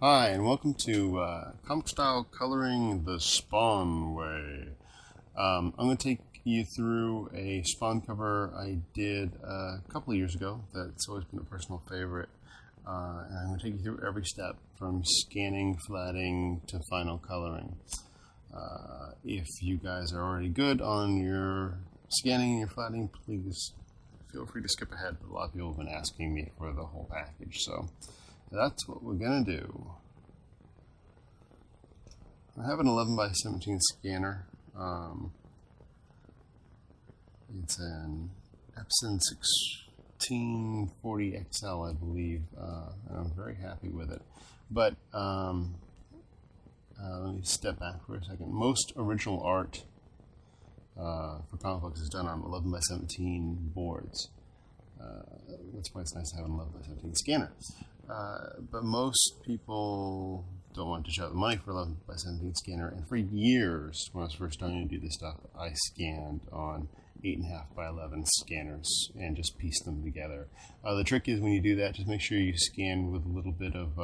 Hi, and welcome to Comic Style Coloring the Spawn Way. I'm going to take you through a Spawn cover I did a couple of years ago that's always been a personal favorite. And I'm going to take you through every step from scanning, flatting, to final coloring. If you guys are already good on your scanning and your flatting, please feel free to skip ahead. But a lot of people have been asking me for the whole package, so that's what we're going to do. I have an 11 by 17 scanner. It's an Epson 1640 XL, I believe, and I'm very happy with it. But let me step back for a second. Most original art for comic books is done on 11 by 17 boards. That's why it's nice to have an 11 by 17 scanner. But most people don't want to shell out the money for 11 by 17 scanner. And for years, when I was first starting to do this stuff, I scanned on 8.5 by 11 scanners and just pieced them together. The trick is when you do that, just make sure you scan with a little bit of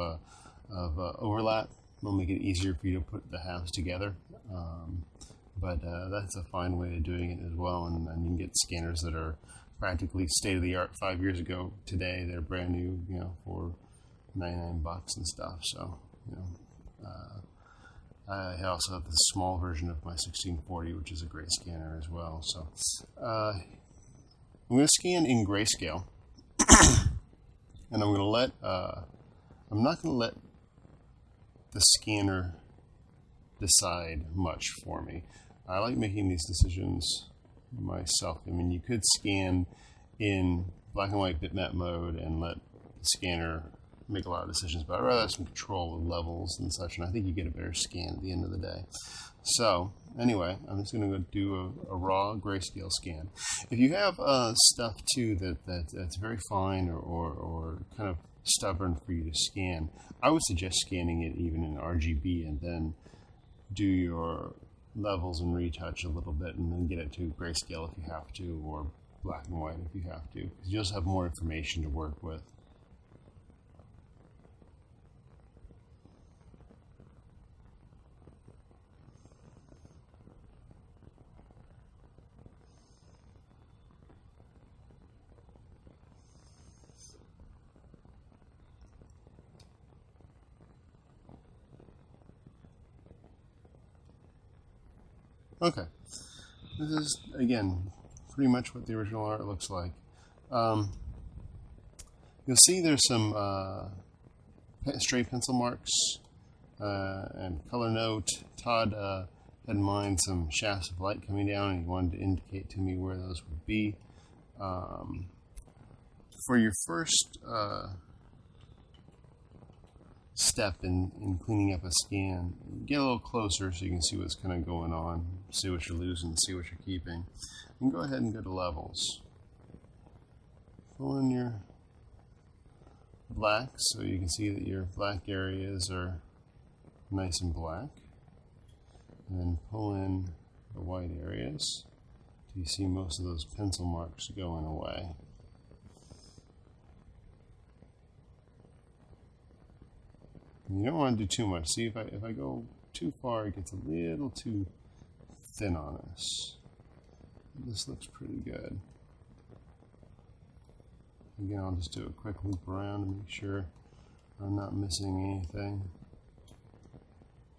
overlap. It'll make it easier for you to put the halves together. But that's a fine way of doing it as well. And you can get scanners that are practically state of the art 5 years ago. Today, they're brand new, for $99 and stuff. So, I also have the small version of my 1640, which is a great scanner as well. So, I'm going to scan in grayscale, and I'm not going to let the scanner decide much for me. I like making these decisions myself. I mean, you could scan in black and white bitmap mode and let the scanner make a lot of decisions, but I'd rather have some control with levels and such, and I think you get a better scan at the end of the day. So anyway, I'm just going to go do a raw grayscale scan. If you have stuff too that's very fine or kind of stubborn for you to scan, I would suggest scanning it even in RGB and then do your levels and retouch a little bit and then get it to grayscale if you have to, or black and white if you have to, because you just have more information to work with. Okay, this is, again, pretty much what the original art looks like. You'll see there's some stray pencil marks and color note. Todd had in mind some shafts of light coming down, and he wanted to indicate to me where those would be. For your first step in cleaning up a scan, get a little closer so you can see what's kind of going on, see what you're losing, see what you're keeping, and go ahead and go to levels. Fill in your black so you can see that your black areas are nice and black, and then pull in the white areas so you see most of those pencil marks going away. You don't want to do too much. See, if I go too far, it gets a little too thin on us. This looks pretty good. Again, I'll just do a quick loop around to make sure I'm not missing anything.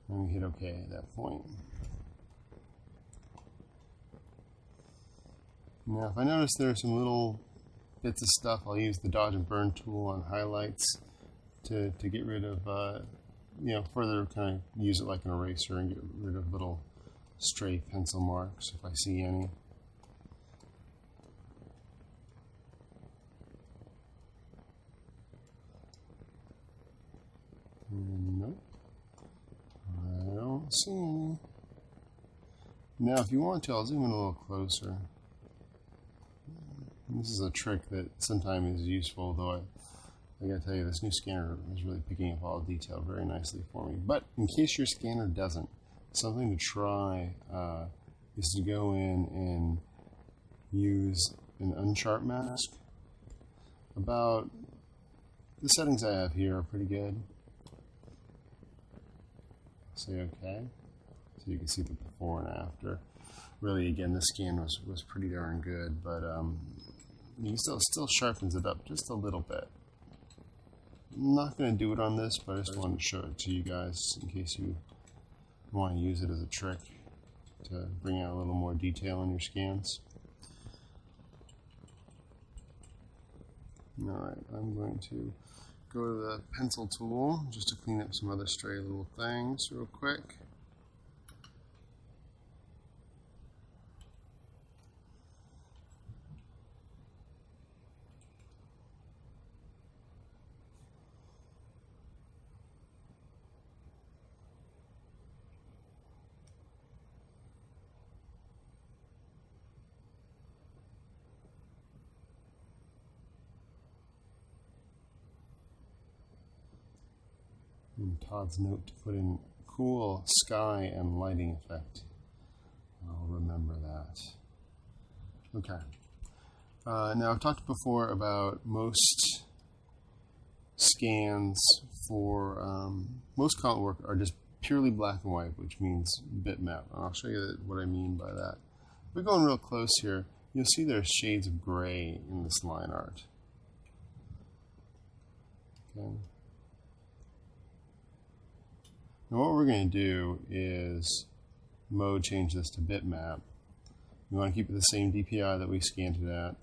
And we hit OK at that point. Now, if I notice there are some little bits of stuff, I'll use the dodge and burn tool on highlights to get rid of, further kind of use it like an eraser and get rid of little stray pencil marks if I see any. Nope, I don't see any. Now, if you want to, I'll zoom in a little closer. This is a trick that sometimes is useful, though I gotta tell you, this new scanner is really picking up all the detail very nicely for me. But in case your scanner doesn't, something to try is to go in and use an unsharp mask. The settings I have here are pretty good. say OK. So you can see the before and after. Really, again, this scan was pretty darn good, but you can still sharpens it up just a little bit. I'm not going to do it on this, but I just wanted to show it to you guys in case you want to use it as a trick to bring out a little more detail in your scans. Alright, I'm going to go to the pencil tool just to clean up some other stray little things real quick. And Todd's note to put in cool sky and lighting effect. I'll remember that. Okay. Now I've talked before about most scans for most color work are just purely black and white, which means bitmap. And I'll show you what I mean by that. If we're going real close here, you'll see there's shades of gray in this line art. Okay. Now what we're going to do is mode change this to bitmap. We want to keep it the same DPI that we scanned it at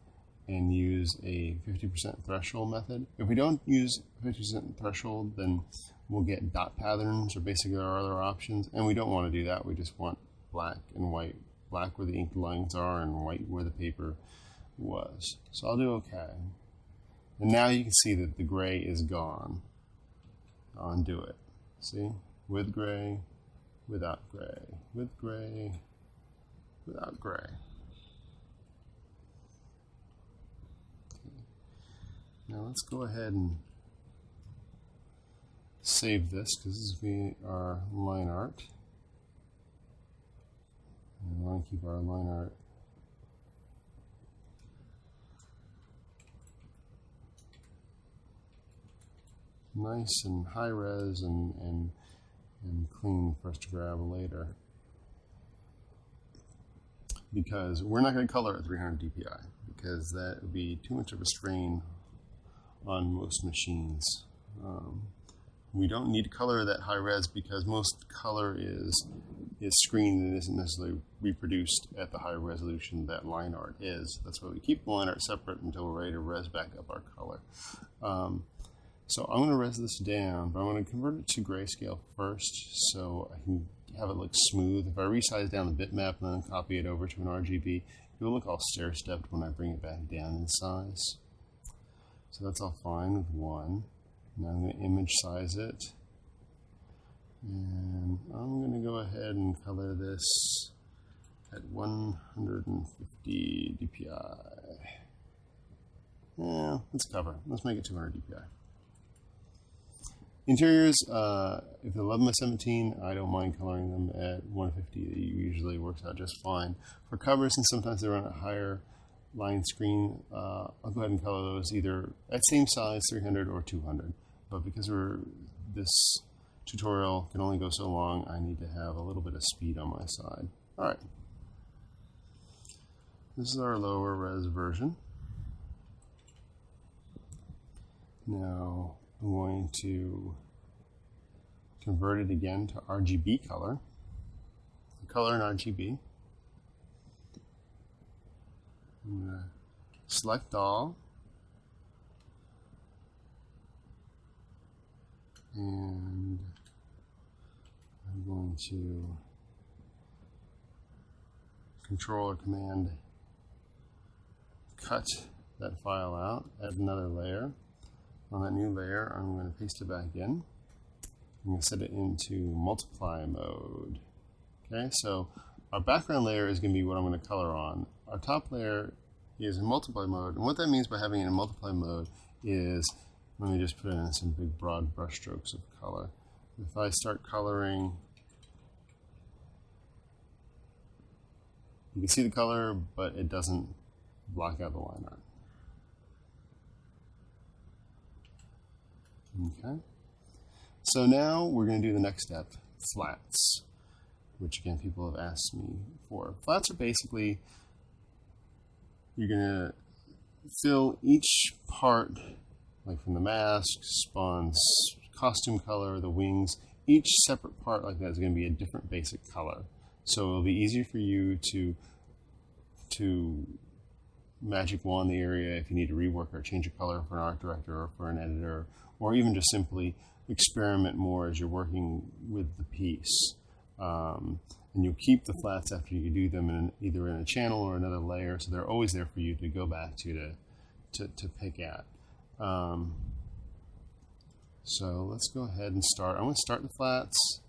and use a 50% threshold method. If we don't use 50% threshold, then we'll get dot patterns or basically our other options, and we don't want to do that. We just want black and white, black where the ink lines are and white where the paper was. So I'll do OK. And now you can see that the gray is gone. I'll undo it. See? With gray, without gray, with gray, without gray. Okay. Now let's go ahead and save this because this is our line art. And we want to keep our line art nice and high res and clean for us to grab later, because we're not going to color at 300 dpi because that would be too much of a strain on most machines. We don't need to color that high res because most color is screened and isn't necessarily reproduced at the high resolution that line art is. That's why we keep the line art separate until we're ready to res back up our color. So I'm going to res this down, but I'm going to convert it to grayscale first so I can have it look smooth. If I resize down the bitmap and then copy it over to an RGB, it will look all stair-stepped when I bring it back down in size. So that's all fine with one. Now I'm going to image size it. And I'm going to go ahead and color this at 150 dpi. Yeah, let's cover. Let's make it 200 dpi. Interiors, if they're 11 by 17, I don't mind coloring them at 150. It usually works out just fine. For covers, and sometimes they run at higher line screen, I'll go ahead and color those either at same size, 300 or 200. But because this tutorial can only go so long, I need to have a little bit of speed on my side. All right. This is our lower res version. Now I'm going to convert it again to RGB color. Color in RGB. I'm going to select all. And I'm going to Control or Command cut that file out, add another layer. On that new layer, I'm going to paste it back in. I'm going to set it into multiply mode. Okay, so our background layer is going to be what I'm going to color on. Our top layer is in multiply mode, and what that means by having it in multiply mode is, let me just put in some big broad brush strokes of color. If I start coloring, you can see the color, but it doesn't block out the line art. Okay. So now we're going to do the next step. flats, which again people have asked me for. Flats are basically, you're going to fill each part, like from the mask, spawns, costume color, the wings, each separate part like that is going to be a different basic color. So it'll be easier for you to magic wand the area if you need to rework or change a color for an art director or for an editor, or even just simply experiment more as you're working with the piece. And you'll keep the flats after you do them either in a channel or another layer, so they're always there for you to go back to pick at. So let's go ahead and start. I'm going to start the flats,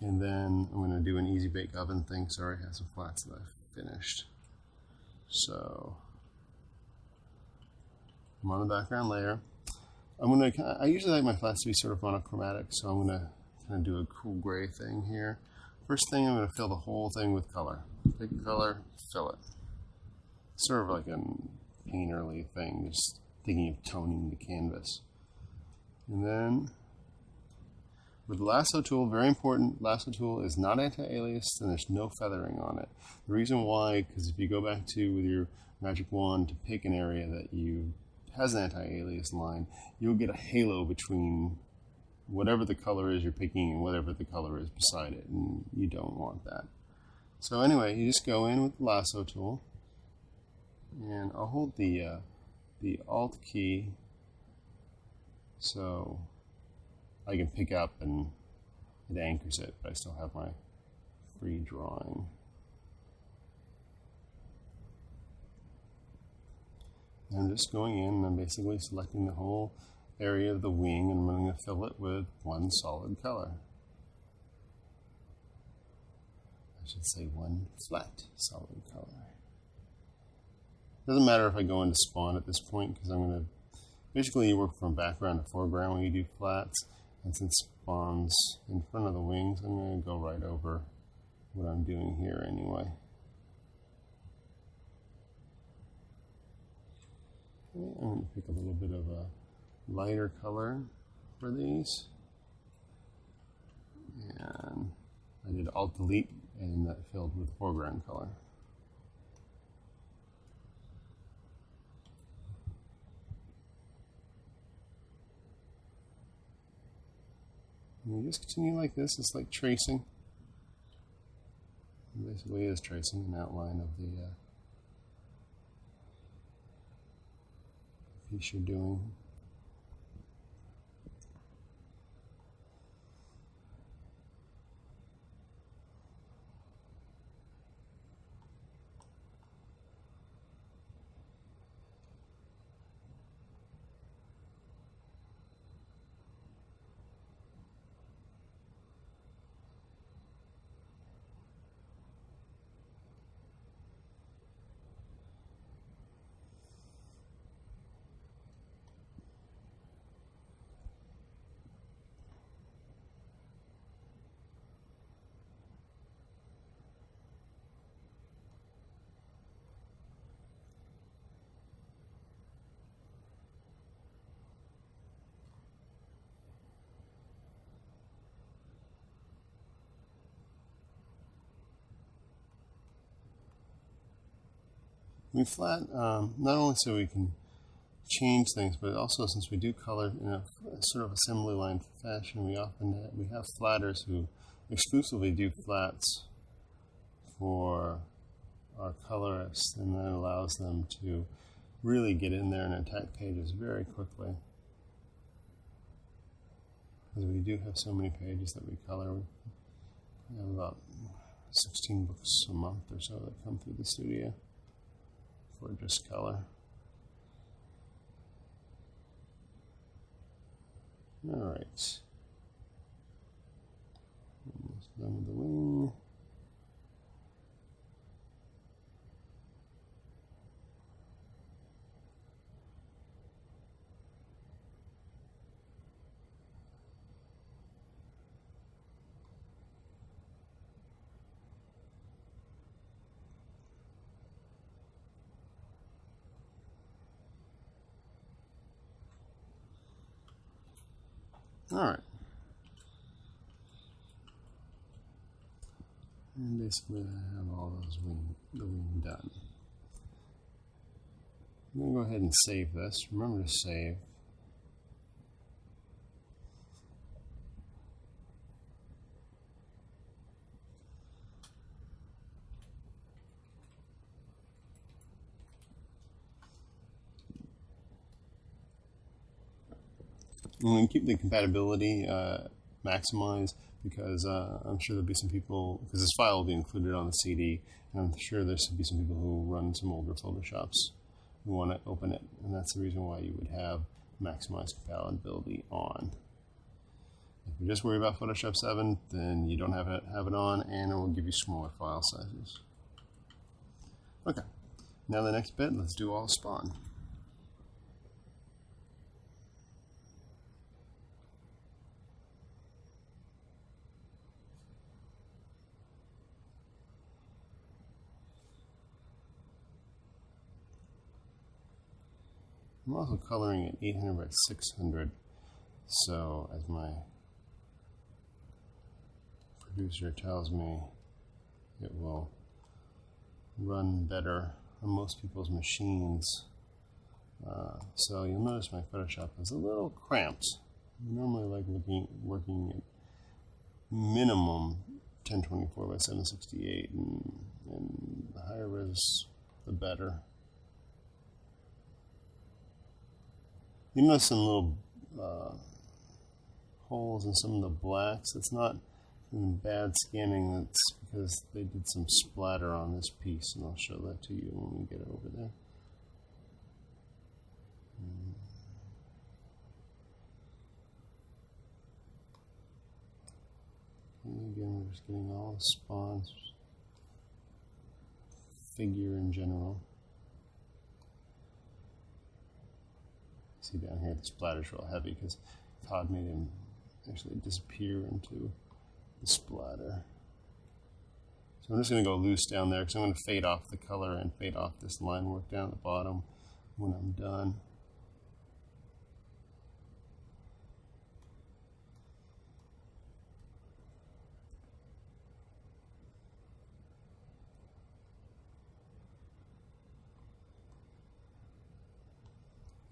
and then I'm going to do an easy bake oven thing. Sorry, I have some flats that I've finished. So I'm on the background layer. I usually like my flats to be sort of monochromatic, so I'm going to kind of do a cool gray thing here. First thing, I'm going to fill the whole thing with color. Pick a color, fill it. Sort of like a painterly thing, just thinking of toning the canvas. And then with the lasso tool, very important, lasso tool is not anti-aliased and there's no feathering on it. The reason why, because if you go back to with your magic wand to pick an area that has an anti-alias line, you'll get a halo between whatever the color is you're picking and whatever the color is beside it, and you don't want that. So anyway, you just go in with the lasso tool, and I'll hold the Alt key so I can pick up and it anchors it, but I still have my free drawing. And I'm just going in and I'm basically selecting the whole area of the wing, and I'm going to fill it with one solid color. I should say one flat solid color. Doesn't matter if I go into spawn at this point, because I'm going to basically you work from background to foreground when you do flats, and since spawn's in front of the wings, I'm going to go right over what I'm doing here anyway. Okay, I'm going to pick a little bit of a lighter color for these, and I did Alt Delete and that filled with foreground color. And you just continue like this. It's like tracing. It basically is tracing an outline of the piece you're doing. We flat not only so we can change things, but also since we do color in a sort of assembly line fashion, we have flatters who exclusively do flats for our colorists, and that allows them to really get in there and attack pages very quickly. Because we do have so many pages that we color. We have about 16 books a month or so that come through the studio for just color. Alright. Almost done with the wing. All right. And basically I have all those the wing done. I'm going to go ahead and save this. Remember to save. I'm going to keep the compatibility maximized because I'm sure there'll be some people, because this file will be included on the CD, and I'm sure there's be some people who run some older Photoshops who want to open it, and that's the reason why you would have maximized compatibility on. If you're just worried about Photoshop 7, then you don't have it on, and it will give you smaller file sizes. Okay, now the next bit, let's do all spawn. I'm also coloring at 800 by 600, so as my producer tells me, it will run better on most people's machines. So you'll notice my Photoshop is a little cramped. I normally like working at minimum 1024 by 768, and the higher res, the better. You notice some little holes in some of the blacks. It's not bad scanning, that's because they did some splatter on this piece, and I'll show that to you when we get over there. And again, we're just getting all the spawns, figure in general. See down here, the splatter's real heavy because Todd made him actually disappear into the splatter. So I'm just going to go loose down there because I'm going to fade off the color and fade off this line work down at the bottom when I'm done.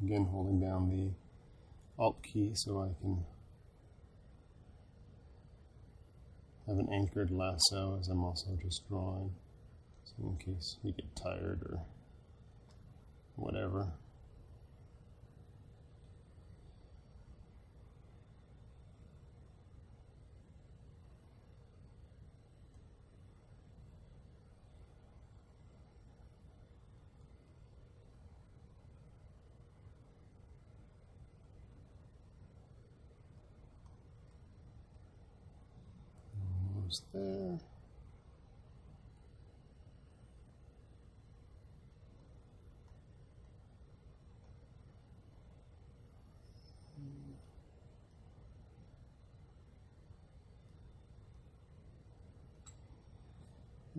Again, holding down the Alt key so I can have an anchored lasso as I'm also just drawing, so in case you get tired or whatever. Almost there.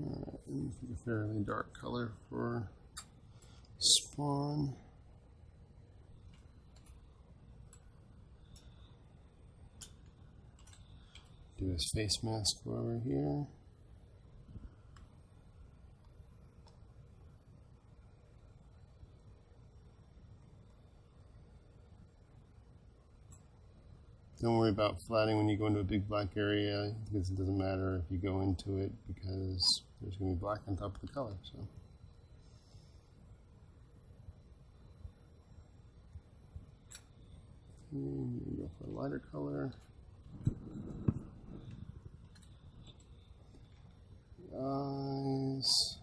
Alright, and pick a fairly dark color for spawn. Do his face mask over here. Don't worry about flattening when you go into a big black area, because it doesn't matter if you go into it because there's going to be black on top of the color. So. And you go for a lighter color. Eyes.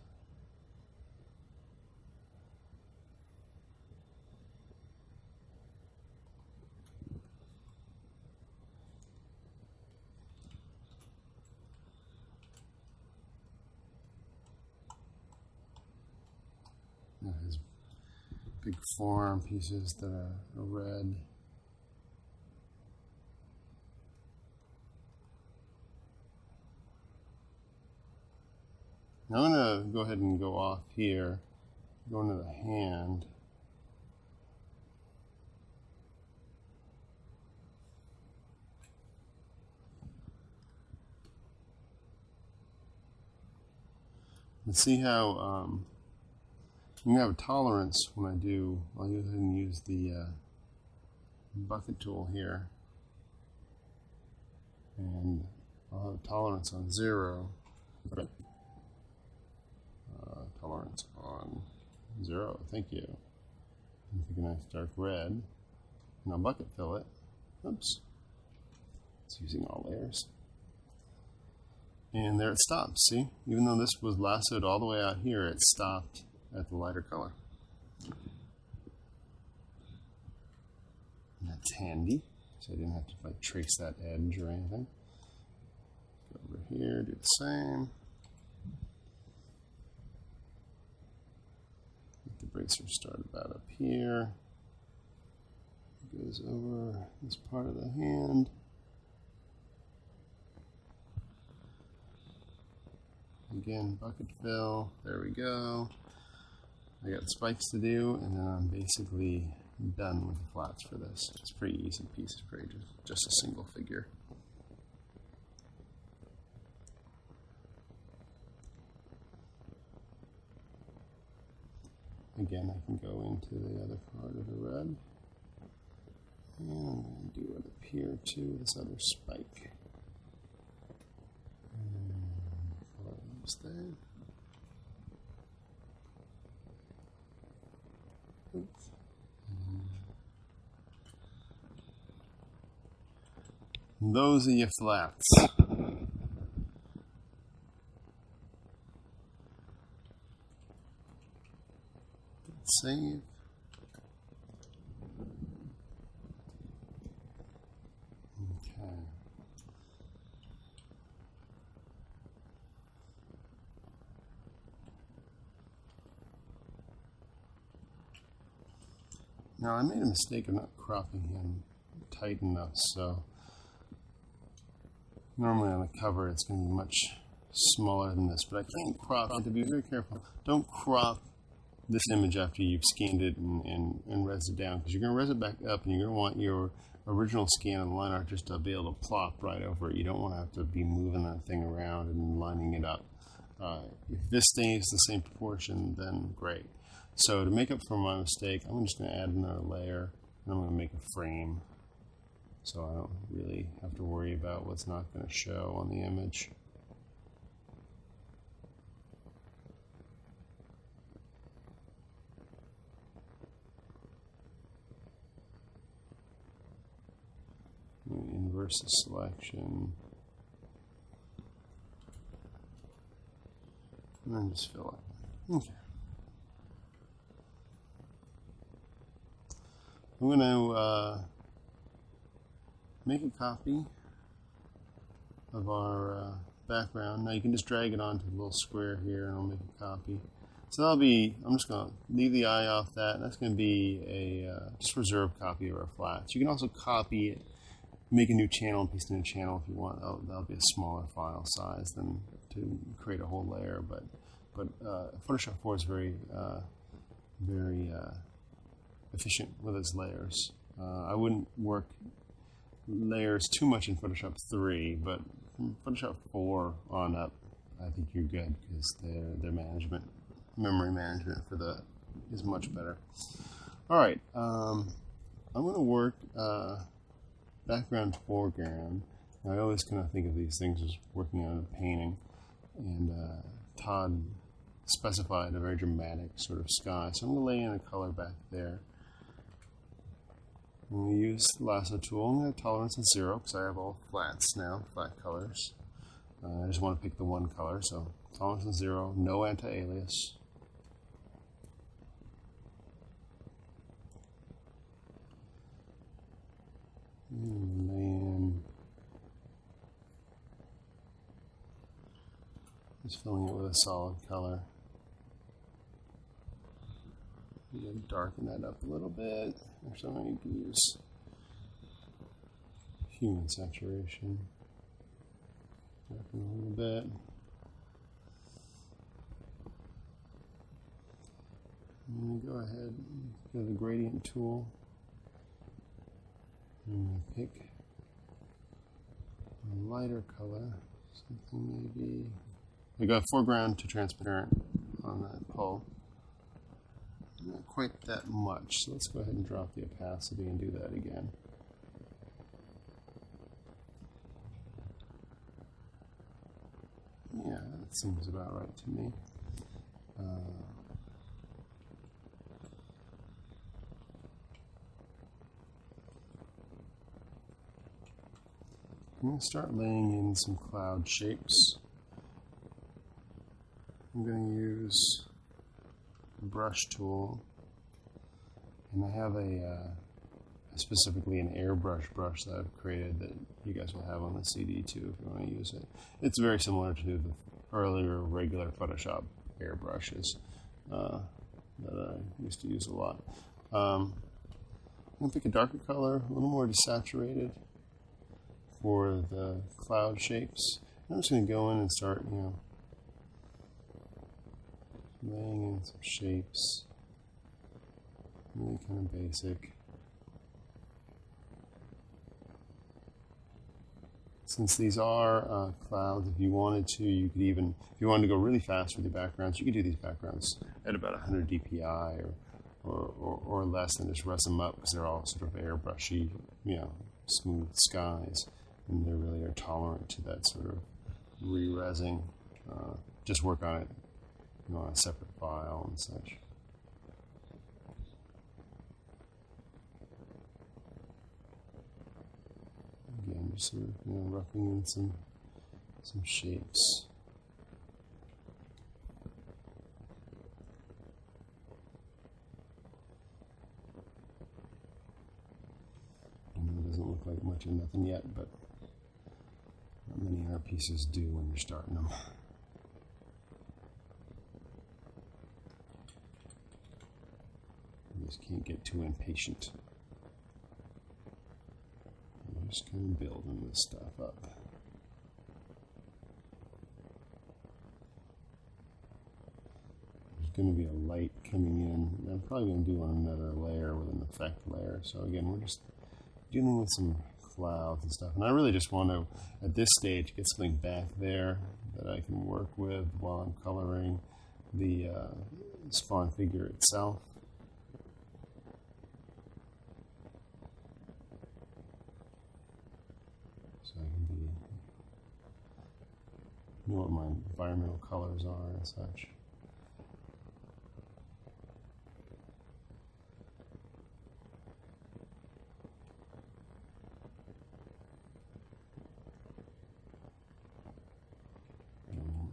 His big forearm pieces that are red. Now I'm going to go ahead and go off here, go into the hand. Let's see how I'm going to have a tolerance when I do. I'll go ahead and use the bucket tool here, and I'll have a tolerance on 0. Tolerance on 0. Thank you. Pick a nice dark red, and I'll bucket fill it. Oops. It's using all layers. And there it stops. See? Even though this was lassoed all the way out here, it stopped at the lighter color. And that's handy, so I didn't have to like trace that edge or anything. Go over here, do the same. Make the bracer start about up here. It goes over this part of the hand. Again, bucket fill, there we go. I got spikes to do, and then I'm basically done with the flats for this. It's a pretty easy piece, it's pretty just a single figure. Again, I can go into the other part of the red. And I'm going to do it up here too, this other spike. There. Oops. Those are your flats. Save. Okay. Now I made a mistake of not cropping him tight enough, so normally on the cover it's going to be much smaller than this, but I can't crop. I have to be very careful. Don't crop this image after you've scanned it and res it down, because you're going to res it back up and you're going to want your original scan of the line art just to be able to plop right over it. You don't want to have to be moving that thing around and lining it up. If this stays the same proportion, then great. So to make up for my mistake, I'm just going to add another layer, and I'm going to make a frame, so I don't really have to worry about what's not going to show on the image. Inverse the selection, and then just fill it. Okay. I'm going to make a copy of our background. Now you can just drag it onto the little square here, and I'll make a copy. So that'll be, I'm just going to leave the eye off that, and that's going to be a just reserved copy of our flats. You can also copy it, make a new channel, and paste a new channel if you want. That'll be a smaller file size than to create a whole layer, but Photoshop 4 is very efficient with its layers. I wouldn't work layers too much in Photoshop 3, but from Photoshop 4 on up, I think you're good, because their memory management for the is much better. All right, I'm going to work background, foreground. I always kind of think of these things as working on a painting, and Todd specified a very dramatic sort of sky, so I'm going to lay in a color back there. I'm going to use the lasso tool. I'm going to tolerance at 0 because I have all flats now, flat colors. I just want to pick the one color, so tolerance at 0, no anti-alias. Man, just filling it with a solid color. I'm going to darken that up a little bit. Actually, I'm going to use human saturation. Darken a little bit. I'm going to go ahead and go to the gradient tool. I'm going to pick a lighter color, something maybe I got foreground to transparent on that pull. Not quite that much, so let's go ahead and drop the opacity and do that again. Yeah, that seems about right to me. I'm going to start laying in some cloud shapes. I'm going to use the brush tool, and I have specifically an airbrush brush that I've created that you guys will have on the CD too if you want to use it. It's very similar to the earlier regular Photoshop airbrushes that I used to use a lot. I'm going to pick a darker color, a little more desaturated for the cloud shapes. I'm just going to go in and start, laying in some shapes. Really kind of basic. Since these are clouds, if you wanted to, you could even, if you wanted to go really fast with your backgrounds, you could do these backgrounds at about 100 dpi or less, and just res them up because they're all sort of airbrushy, smooth skies, and they really are tolerant to that sort of re-resing. Just work on it, on a separate file and such. Again, just sort of roughing in some shapes. It doesn't look like much of nothing yet, but not many art pieces do when you're starting them. You just can't get too impatient. I'm just kind of building this stuff up. There's going to be a light coming in. I'm probably going to do on another layer with an effect layer. So again, we're just dealing with some clouds and stuff. And I really just want to, at this stage, get something back there that I can work with while I'm coloring the spawn figure itself. So I can know what my environmental colors are and such.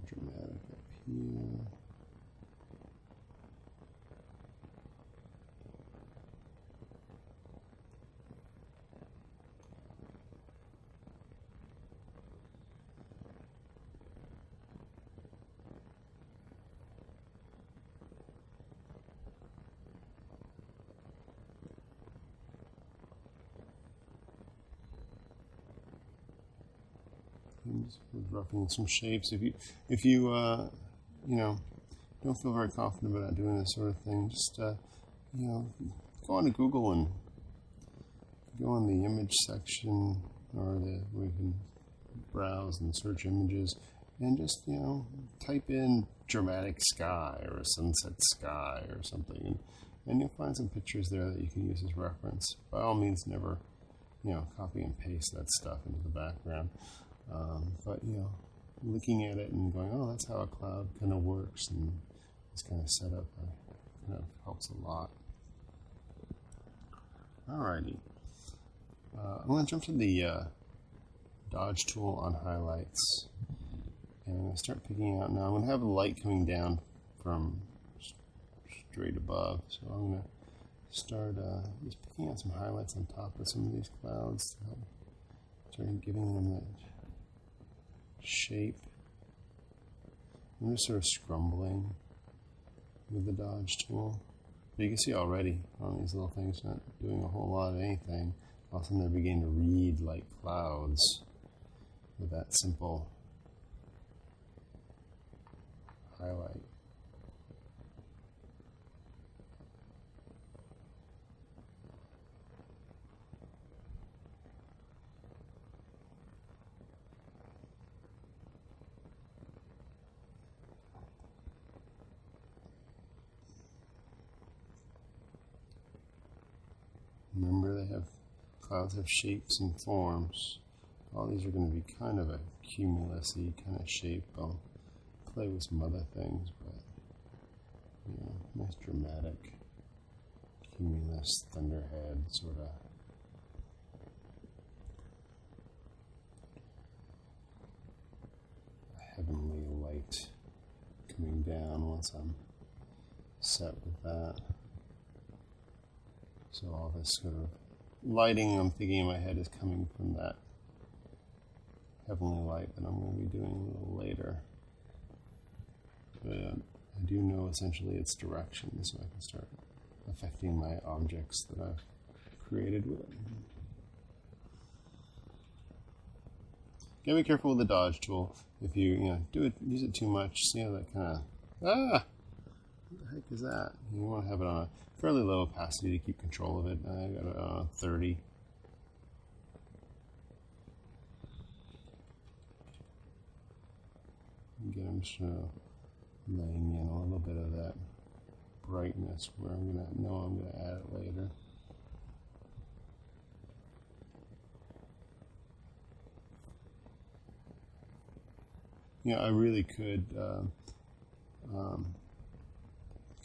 Dramatic up here. And just roughing some shapes. If you don't feel very confident about doing this sort of thing, just go on to Google and go on the image section or where you can browse and search images, and just type in dramatic sky or sunset sky or something, and you'll find some pictures there that you can use as reference. By all means, never copy and paste that stuff into the background. But looking at it and going, oh, that's how a cloud kind of works, and this kind of setup kind of helps a lot. Alrighty, I'm going to jump to the dodge tool on highlights, and I'm going to start picking out. Now I'm going to have the light coming down from straight above, so I'm going to start just picking out some highlights on top of some of these clouds to help start giving them that shape. I'm just sort of scrumbling with the dodge tool. But you can see already on these little things not doing a whole lot of anything. All of a sudden they're beginning to read like clouds with that simple highlight. Clouds have shapes and forms. All these are going to be kind of a cumulus-y kind of shape. I'll play with some other things, but nice dramatic cumulus thunderhead sort of. Heavenly light coming down once I'm set with that. So all this sort of lighting I'm thinking in my head is coming from that heavenly light that I'm going to be doing a little later. But I do know essentially its direction, so I can start affecting my objects that I've created with it. Gotta be careful with the dodge tool. If you use it too much, see how that kind of what the heck is that? You want to have it on a fairly low opacity to keep control of it. I got it on 30. Again, I'm just laying in a little bit of that brightness where I'm gonna add it later. I really could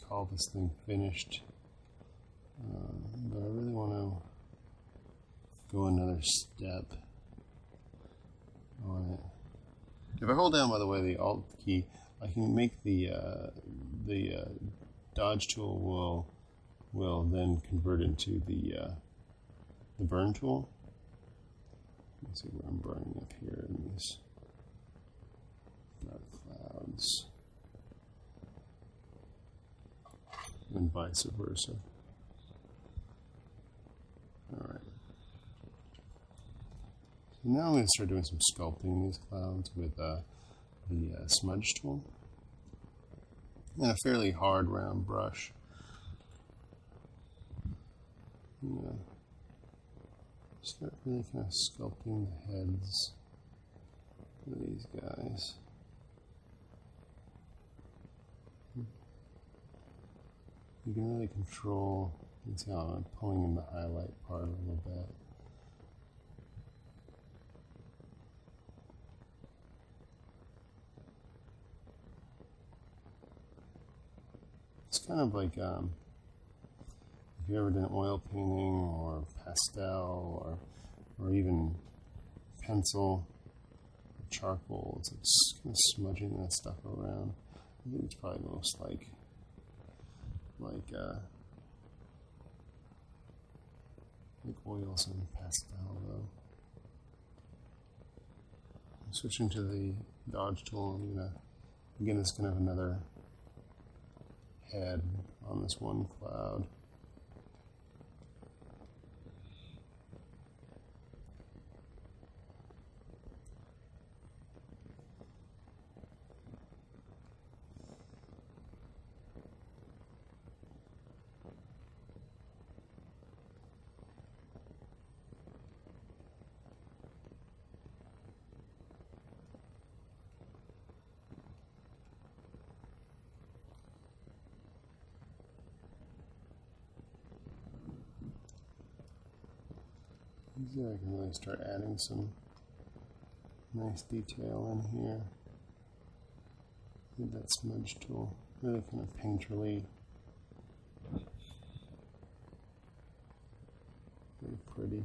call this thing finished, but I really want to go another step on it. If I hold down, by the way, the Alt key, I can make the dodge tool will then convert into the burn tool. Let's see where I'm burning up here in these dark clouds, and vice versa. Alright. So now I'm going to start doing some sculpting in these clouds with the smudge tool and a fairly hard round brush. Start really kind of sculpting the heads of these guys. You can really control, you can see how I'm pulling in the highlight part a little bit. It's kind of like if you've ever done oil painting or pastel or even pencil or charcoal, it's like kind of smudging that stuff around. I think it's probably most like oils and pastel though. I'm switching to the dodge tool. Again, it's kind of another head on this one cloud. I can really start adding some nice detail in here with that smudge tool. Really kind of painterly. Very pretty.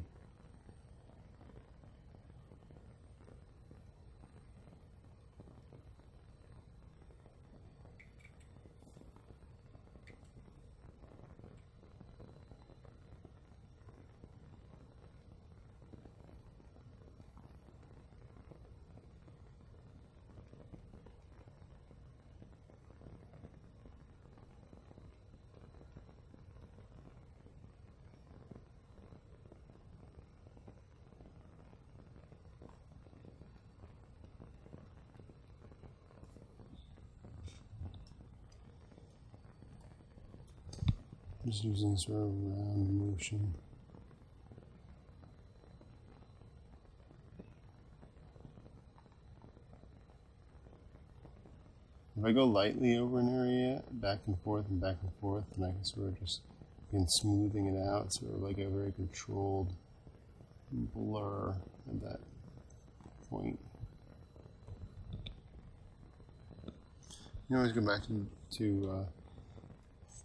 Just using sort of round motion. If I go lightly over an area, back and forth, then I can sort of just begin smoothing it out, sort of like a very controlled blur at that point. You can always go back to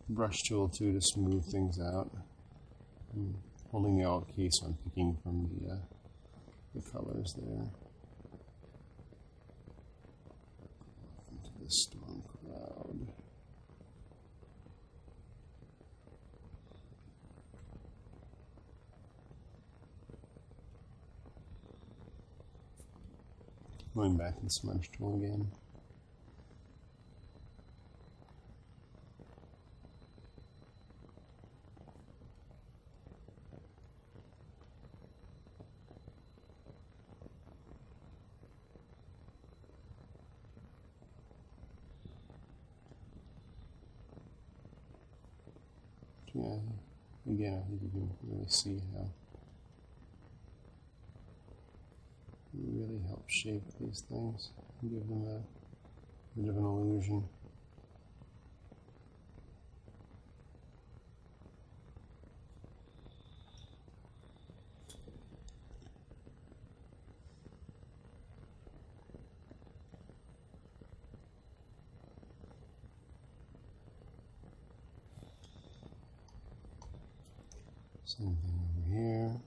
brush tool too to smooth things out. I'm holding the Alt key, so I'm picking from the colors there. Into the storm cloud. Going back to the smudge tool again. Yeah, again, I think you can really see how it really helps shape these things and give them a bit of an illusion. Same thing over here.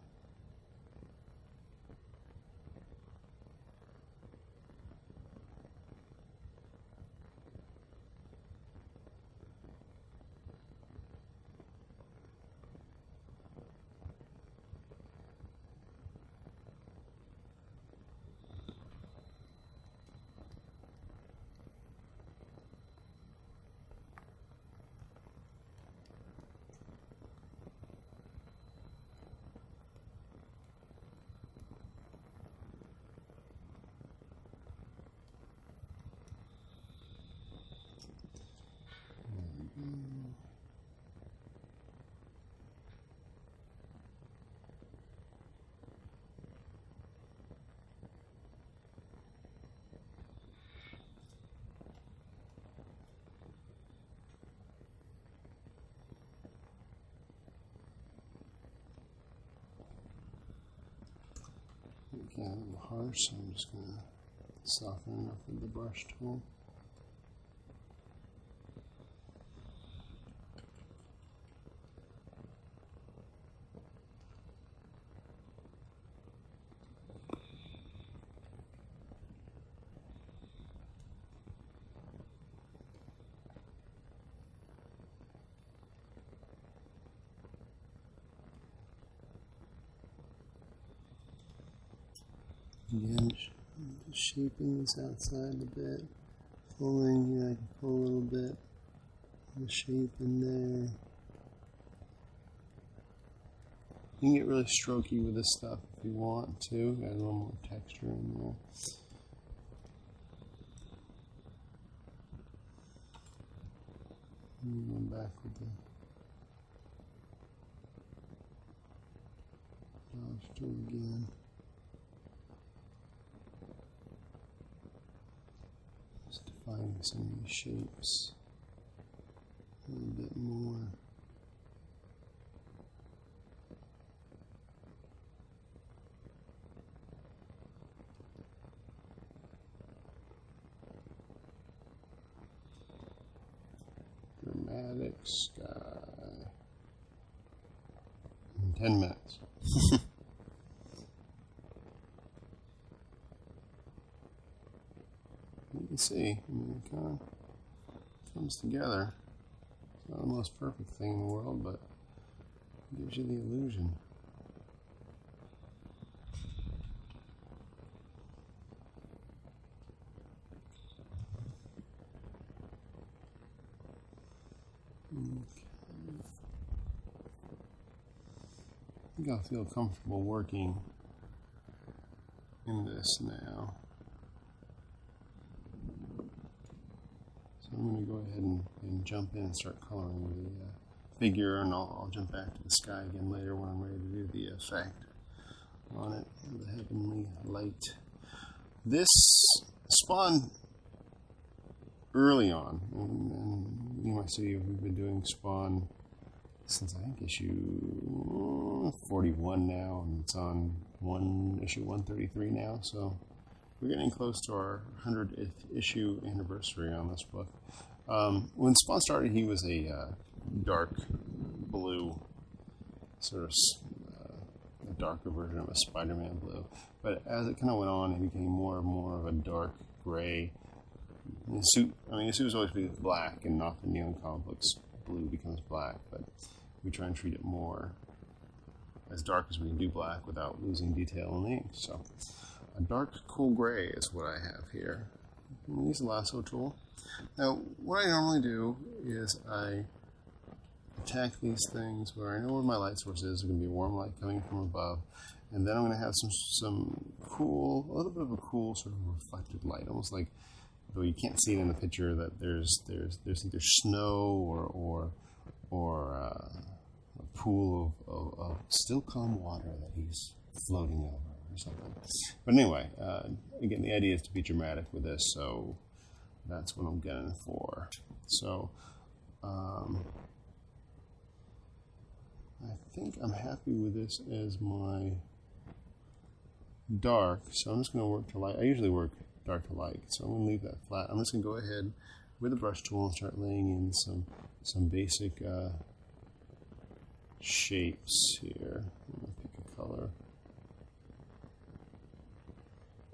Again, a little harsh, so I'm just going to soften it up with the brush tool. Again, just shaping this outside a bit, pulling, I can pull a little bit of the shape in there. You can get really strokey with this stuff if you want to, add a little more texture in there. And going back with the brush tool again. Defining some of these shapes a little bit more. Dramatic sky. In 10 minutes. You can see, I mean, it kind of comes together. It's not the most perfect thing in the world, but it gives you the illusion. Okay. I think I'll feel comfortable working in this now. I'm going to go ahead and jump in and start coloring the figure, and I'll jump back to the sky again later when I'm ready to do the effect on it, the heavenly light. This spawned early on, and you might see we've been doing spawn since I think issue 41 now, and it's on issue 133 now, so we're getting close to our 100th issue anniversary on this book. When Spawn started, he was a dark blue, sort of a darker version of a Spider-Man blue. But as it kind of went on, it became more and more of a dark gray. His suit was always black, and often in comic books, blue becomes black. But we try and treat it more as dark as we can do black without losing detail in the ink. So a dark, cool gray is what I have here. I'm use the lasso tool. Now, what I normally do is I attack these things where I know where my light source is. There's going to be warm light coming from above, and then I'm going to have some cool, a little bit of a cool sort of reflected light, almost like, though you can't see it in the picture, that there's either snow or a pool of still calm water that he's floating over or something. But anyway, again, the idea is to be dramatic with this, so that's what I'm going for. So I think I'm happy with this as my dark, so I'm just going to work to light. I usually work dark to light, so I'm going to leave that flat. I'm just going to go ahead with the brush tool and start laying in some basic shapes here. I'm going to pick a color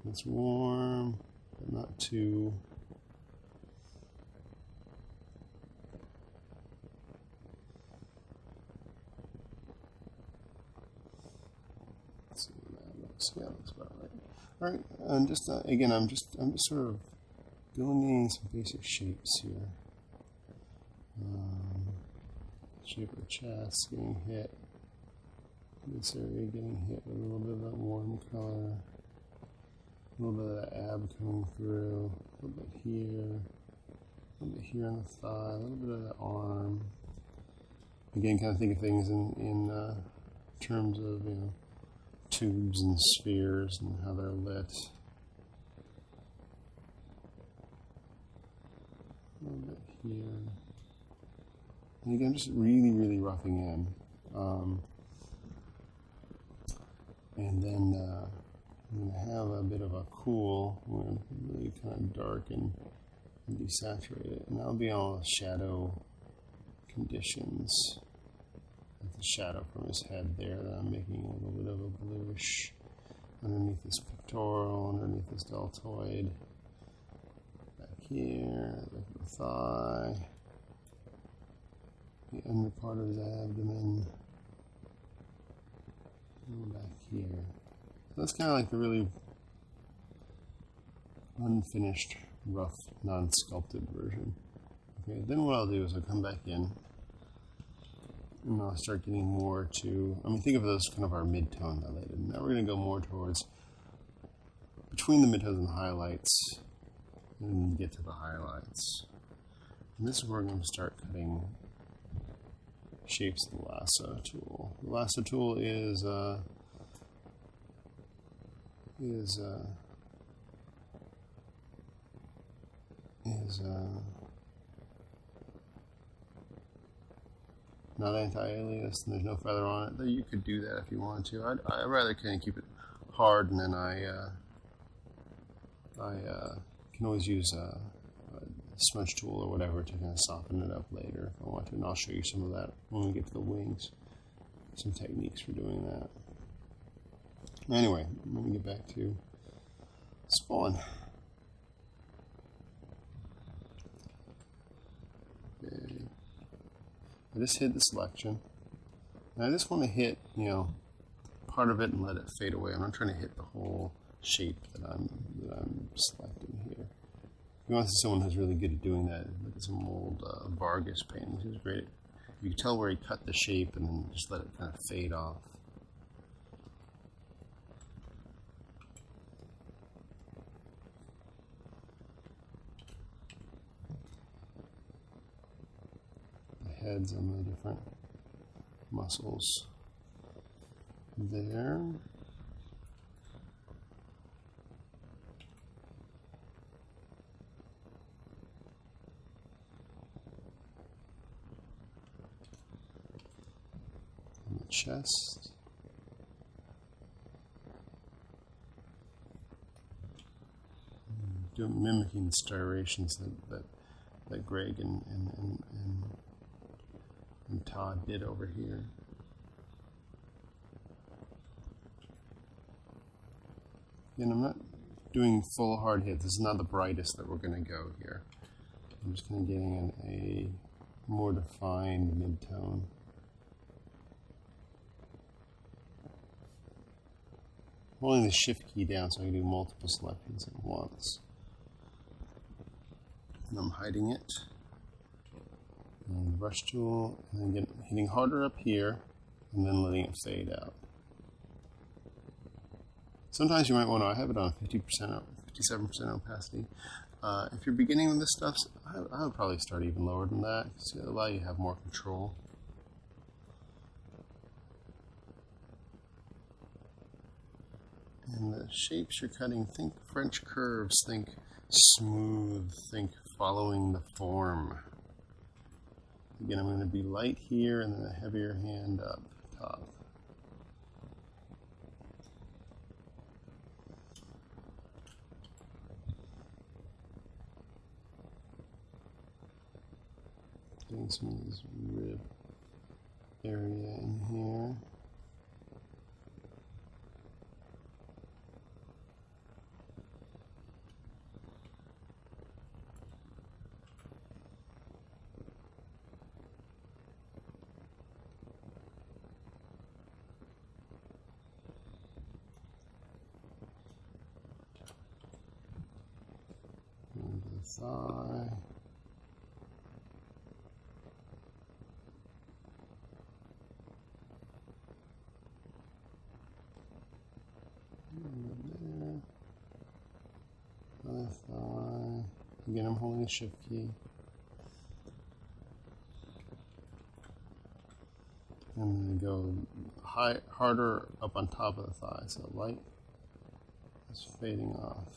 that's warm, but not too. Let's see what that looks. Yeah, that looks about right. All right, and just again, I'm just sort of delineating some basic shapes here. Shape of chest getting hit. This area getting hit with a little bit of that warm color. A little bit of that ab coming through. A little bit here. A little bit here on the thigh. A little bit of the arm. Again, kind of think of things in terms of tubes and spheres and how they're lit. A little bit here. And again, just really, really roughing in. And then I'm going to have a bit of a cool. I'm going to really kind of darken and desaturate it. And that'll be all shadow conditions. With the shadow from his head there that I'm making a little bit of a bluish underneath his pectoral, underneath his deltoid. Back here, back of the thigh. The under part of his abdomen, and back here. So that's kind of like the really unfinished, rough, non-sculpted version. Okay, then what I'll do is I'll come back in, and I'll start getting more to, think of those kind of our mid-tone highlighted. Now we're going to go more towards between the mid-tones and the highlights, and get to the highlights. And this is where I'm going to start cutting shapes of the lasso tool. The lasso tool is not anti-alias, and there's no feather on it. Though you could do that if you wanted to. I'd rather kind of keep it hard, and then I can always use a smudge tool or whatever to kind of soften it up later if I want to, and I'll show you some of that when we get to the wings. Some techniques for doing that. Anyway, let me get back to Spawn. Okay. I just hit the selection, and I just want to hit, part of it and let it fade away. I'm not trying to hit the whole shape that I'm selecting here. You want to see someone who's really good at doing that. Look at some old Vargas paintings. He was great. You can tell where he cut the shape and then just let it kind of fade off. The heads on the different muscles there. chest. Mimicking the striations that Greg and Todd did over here. And I'm not doing full hard hit. This is not the brightest that we're going to go here. I'm just going to get in a more defined mid-tone. Holding the shift key down so I can do multiple selections at once. And I'm hiding it. And the brush tool, and then hitting harder up here, and then letting it fade out. Sometimes you might want to, I have it on 50%, 57% opacity. If you're beginning with this stuff, I would probably start even lower than that, because it'll allow you to have more control. And the shapes you're cutting, think French curves, think smooth, think following the form. Again, I'm going to be light here and then a heavier hand up top. Getting some of this rib area in here. And the thigh. Other thigh. Again, I'm holding the shift key. I'm going to go harder up on top of the thigh, so light is fading off.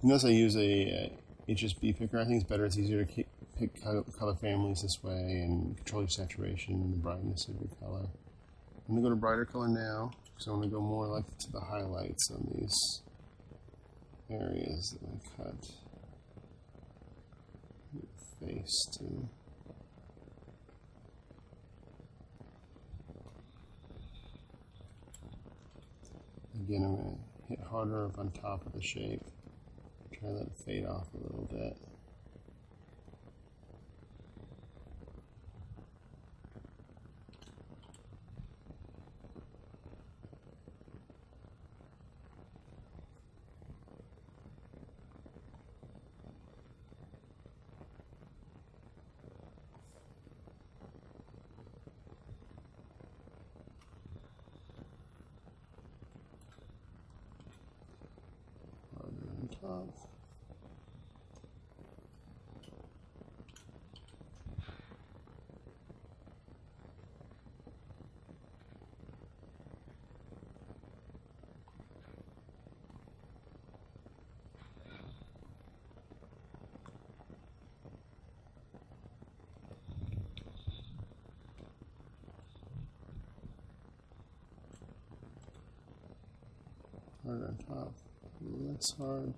Notice I use a HSB picker. I think it's better. It's easier to pick color families this way and control your saturation and the brightness of your color. I'm going to go to brighter color now, because I want to go more like to the highlights on these areas that I cut the face to. Again, I'm going to hit harder up on top of the shape. Try to let it fade off a little bit. Harder on top. Hard on top. That's hard.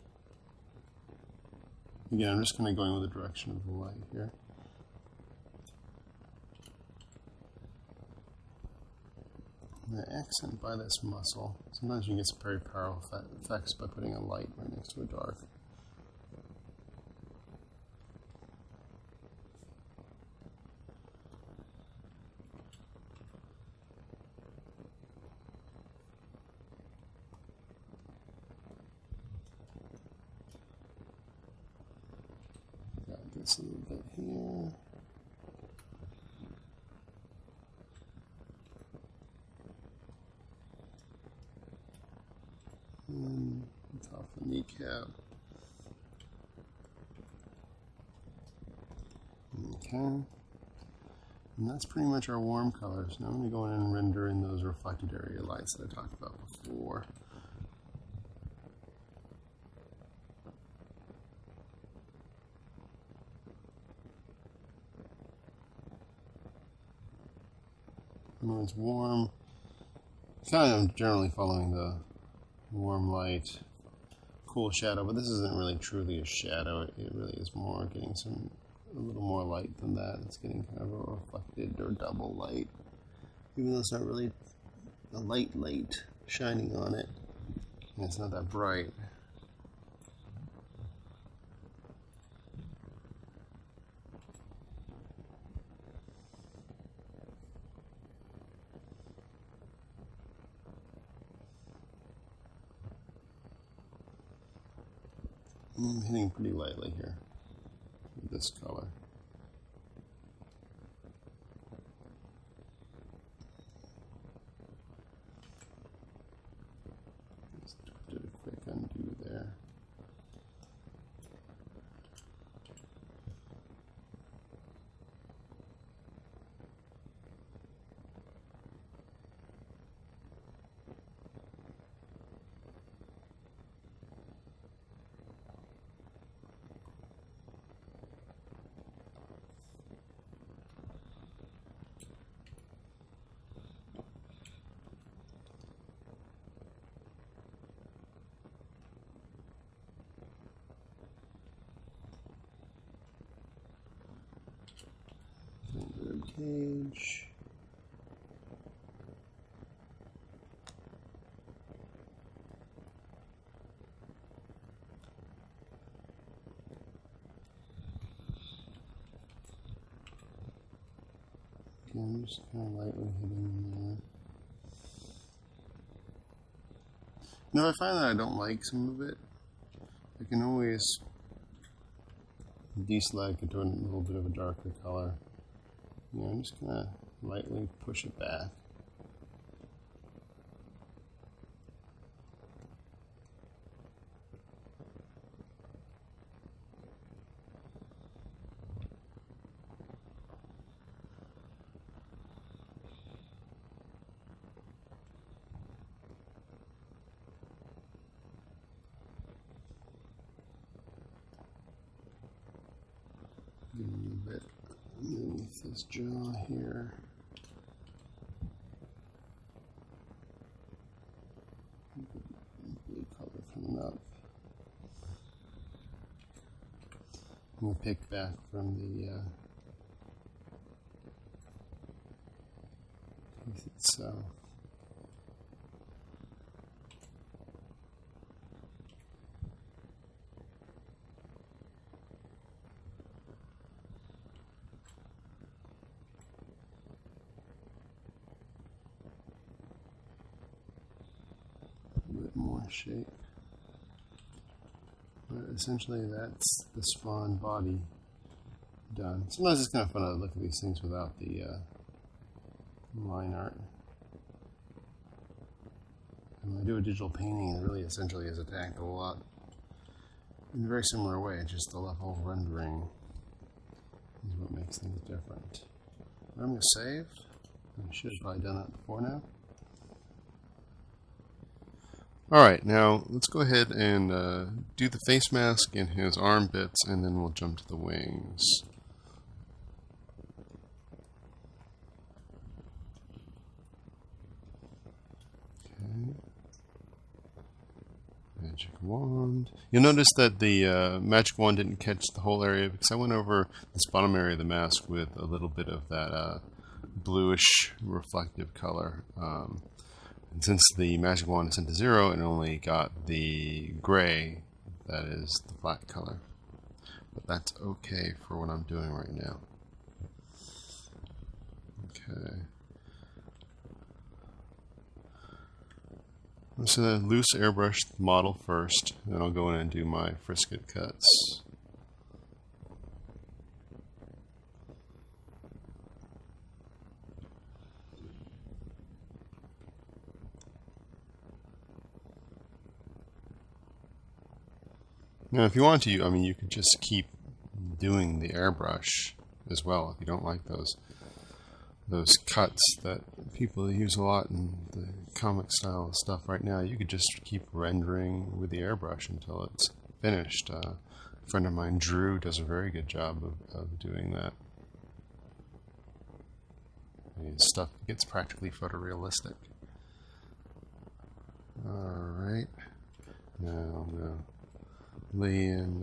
Again, I'm just kind of going with the direction of the light here. I'm going to accent by this muscle. Sometimes you get some very powerful effects by putting a light right next to a dark. This a little bit here. And top of the kneecap. Okay. And that's pretty much our warm colors. Now I'm going to go in and render in those reflected area lights that I talked about before. And when it's warm, kind of generally following the warm light, cool shadow, but this isn't really truly a shadow. It really is more getting a little more light than that. It's getting kind of a reflected or double light, even though it's not really a light shining on it, and it's not that bright. I'm hitting pretty lightly here with this color. Just did a quick undo there. Cage. Again, just kind of lightly hitting there. Now, if I find that I don't like some of it, I can always deselect it to a little bit of a darker color. You know, I'm just going to lightly push it back. Give it a little bit underneath this jaw here. Blue color coming up. I'm going to pick back from the piece itself. More shape, but essentially that's the spawn body done. Sometimes it's kind of fun to look at these things without the line art. And when I do a digital painting, it really essentially is attacked a lot in a very similar way. Just the level of rendering is what makes things different. I'm going to save. I should have probably done that before now. Alright, now let's go ahead and do the face mask and his arm bits, and then we'll jump to the wings. Okay. Magic wand. You'll notice that the magic wand didn't catch the whole area because I went over this bottom area of the mask with a little bit of that bluish reflective color. And since the magic wand is set to 0, it only got the gray, that is the black color. But that's okay for what I'm doing right now. Okay. I'm just going to loose airbrush the model first, then I'll go in and do my frisket cuts. Now, if you want to, I mean, you could just keep doing the airbrush as well if you don't like those. those cuts that people use a lot in the comic style stuff right now. You could just keep rendering with the airbrush until it's finished. A friend of mine, Drew, does a very good job of doing that. His stuff gets practically photorealistic. Alright, now I'm going to lay in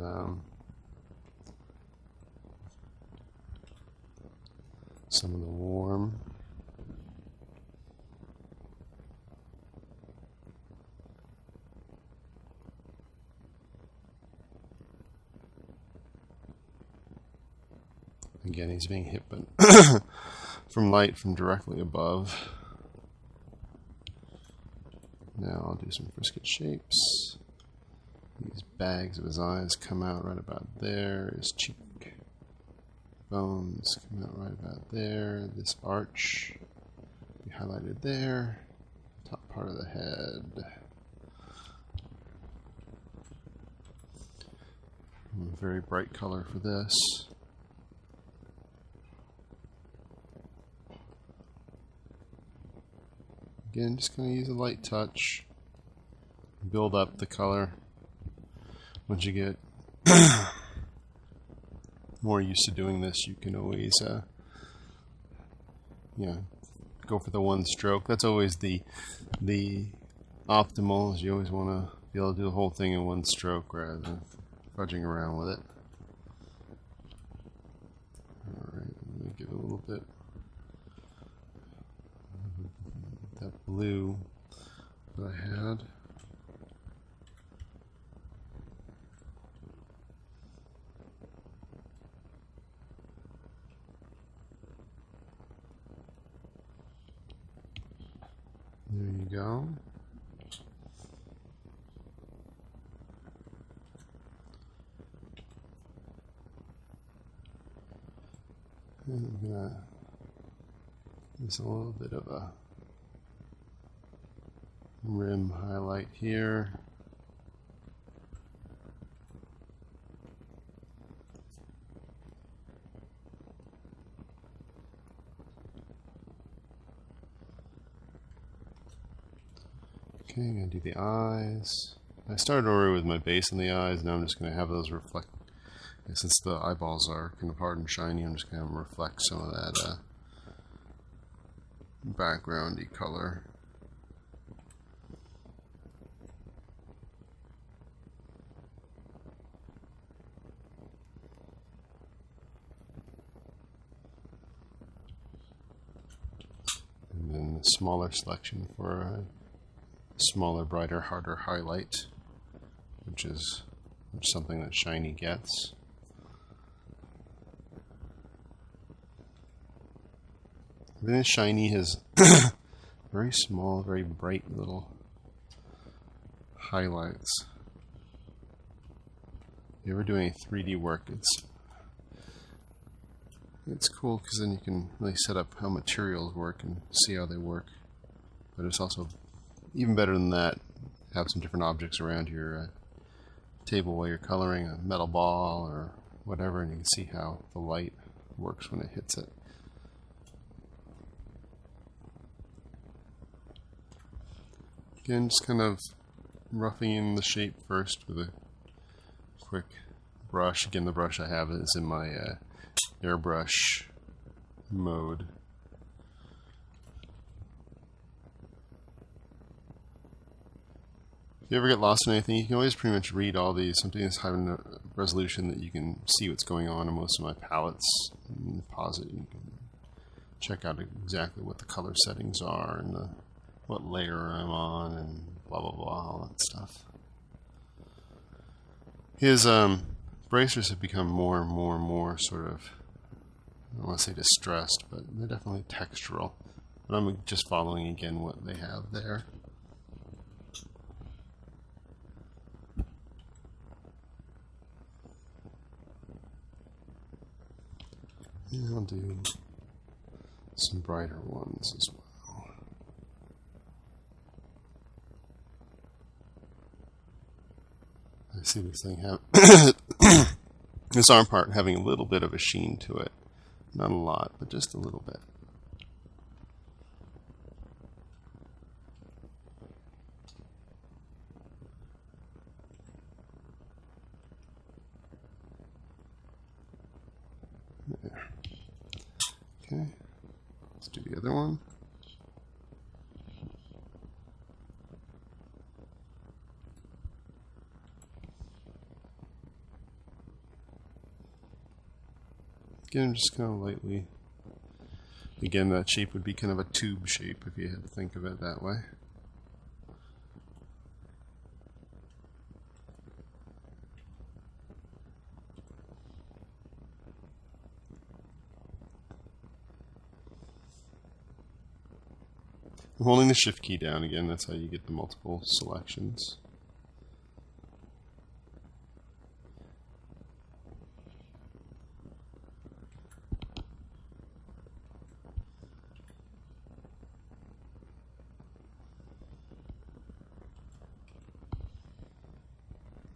some of the warm. Again, he's being hit but from light from directly above. Now I'll do some frisket shapes. These bags of his eyes come out right about there. His cheek bones come out right about there. This arch be highlighted there. Top part of the head. A very bright color for this. Again, just going to use a light touch. Build up the color. Once you get more used to doing this, you can always go for the one stroke. That's always the optimal, is you always want to be able to do the whole thing in one stroke rather than fudging around with it. Alright, I'm going to give it a little bit of that blue that I had. There you go. And I'm gonna use a little bit of a rim highlight here. Okay, I'm going to do the eyes. I started already with my base on the eyes, now I'm just going to have those reflect. Since the eyeballs are kind of hard and shiny, I'm just going to reflect some of that backgroundy color. And then a smaller selection for a smaller, brighter, harder highlight, which is something that shiny gets. Everything shiny has very small, very bright little highlights. If you're ever doing 3D work, it's cool because then you can really set up how materials work and see how they work. But it's also even better than that, have some different objects around your table while you're coloring, a metal ball or whatever, and you can see how the light works when it hits it. Again, just kind of roughing in the shape first with a quick brush. Again, the brush I have is in my airbrush mode. If you ever get lost in anything, you can always pretty much read all these. Something that's high enough resolution that you can see what's going on in most of my palettes. And pause it, you can check out exactly what the color settings are and what layer I'm on and blah blah blah, all that stuff. His bracers have become more and more sort of, I don't want to say distressed, but they're definitely textural. But I'm just following again what they have there. And I'll do some brighter ones as well. I see this thing have this arm part having a little bit of a sheen to it. Not a lot, but just a little bit. There. Okay, let's do the other one. Again, just kind of lightly. Again, that shape would be kind of a tube shape if you had to think of it that way. I'm holding the shift key down again, that's how you get the multiple selections.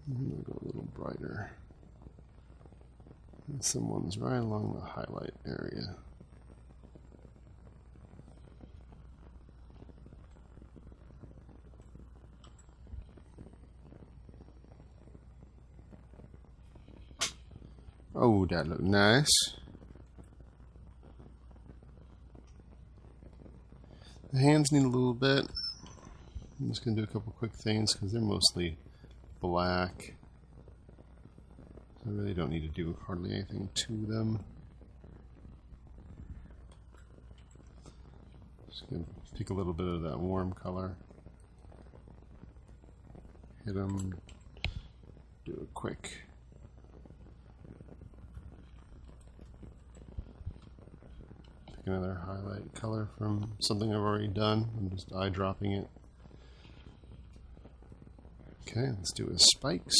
I'm going to go a little brighter. And someone's right along the highlight area. Oh, that looked nice. The hands need a little bit. I'm just going to do a couple quick things because they're mostly black. So I really don't need to do hardly anything to them. Just going to pick a little bit of that warm color. Hit them. Do a quick. Pick another highlight color from something I've already done. I'm just eyedropping it. Okay, let's do his spikes.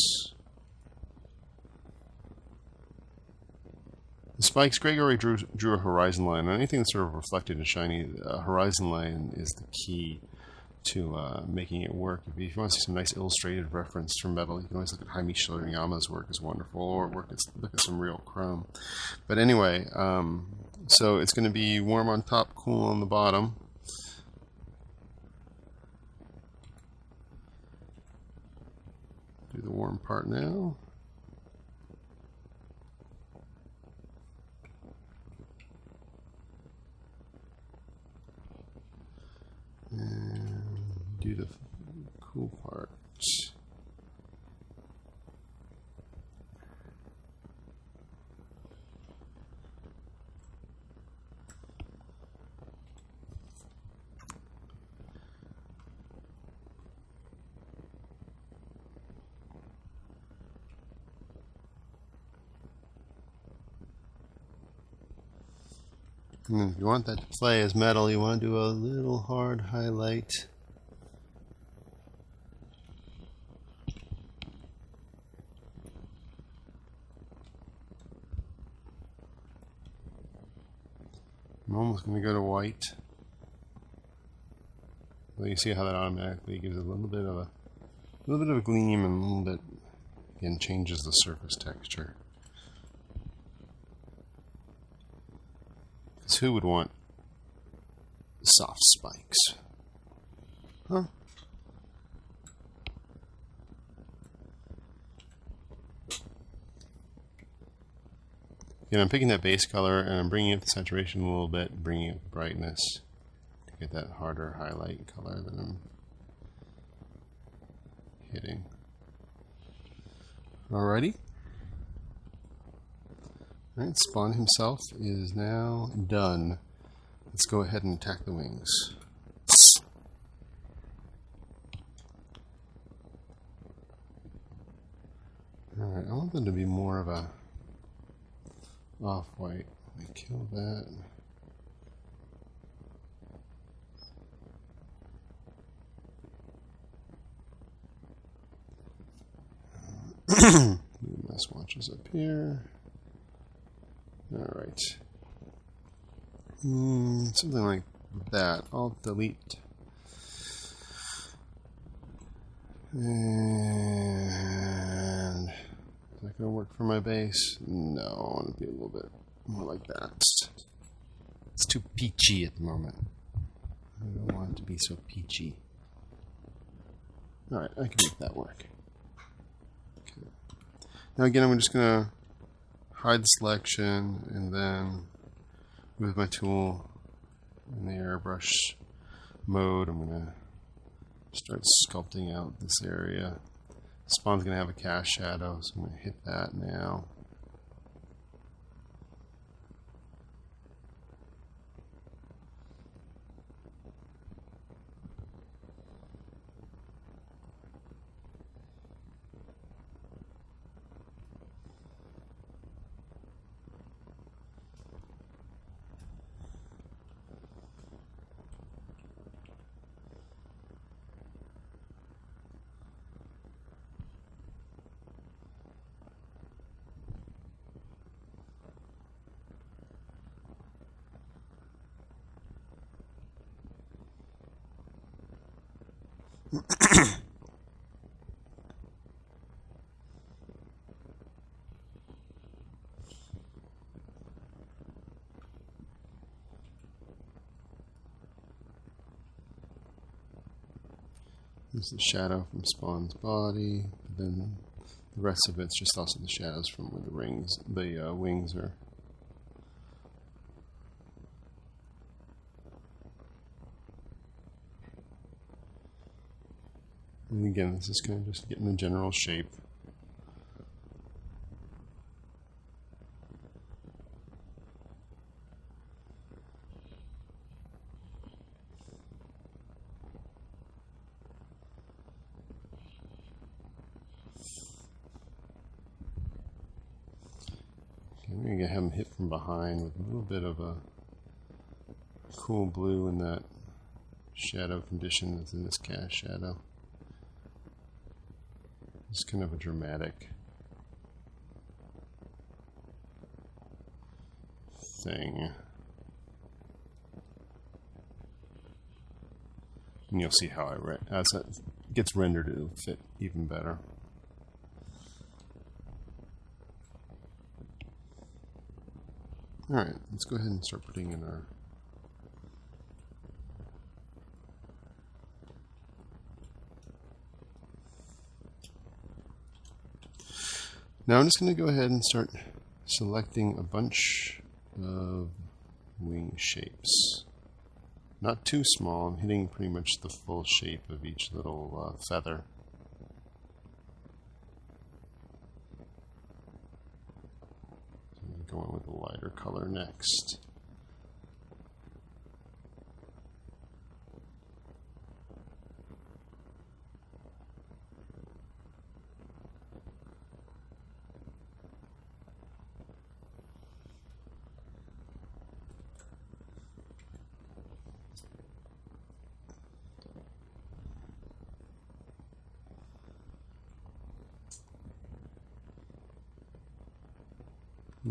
The spikes, Greg already drew a horizon line. Anything that's sort of reflected and shiny, horizon line is the key to making it work. If you want to see some nice illustrated reference from metal, you can always look at Jaime Shirayama's work is wonderful, or look at some real chrome. But anyway, so it's going to be warm on top, cool on the bottom. Do the warm part now. And do the cool part. And if you want that to play as metal, you want to do a little hard highlight. I'm almost going to go to white. Well, you see how that automatically gives a little bit of a gleam and a little bit, again, changes the surface texture. Because who would want soft spikes? Huh? Again, I'm picking that base color and I'm bringing up the saturation a little bit, bringing up the brightness to get that harder highlight color that I'm hitting. Alrighty. Alright, Spawn himself is now done. Let's go ahead and attack the wings. Alright, I want them to be more of a off-white. Let me kill that. Move my swatches up here. Alright. Something like that. I'll delete. And is that going to work for my base? No, I want to be a little bit more like that. It's too peachy at the moment. I don't want it to be so peachy. Alright, I can make that work. Okay. Now again, I'm just going to hide the selection, and then with my tool in the airbrush mode, I'm going to start sculpting out this area. Spawn's going to have a cast shadow, so I'm going to hit that now. This is the shadow from Spawn's body, but then the rest of it's just also the shadows from where the wings are. And again, this is kind of just getting the general shape. We're going to have him hit from behind with a little bit of a cool blue in that shadow condition that's in this cast shadow. It's kind of a dramatic thing. And you'll see how as it gets rendered, it'll fit even better. Alright, let's go ahead and start putting in our now I'm just going to go ahead and start selecting a bunch of wing shapes. Not too small, I'm hitting pretty much the full shape of each little feather. Going with a lighter color next.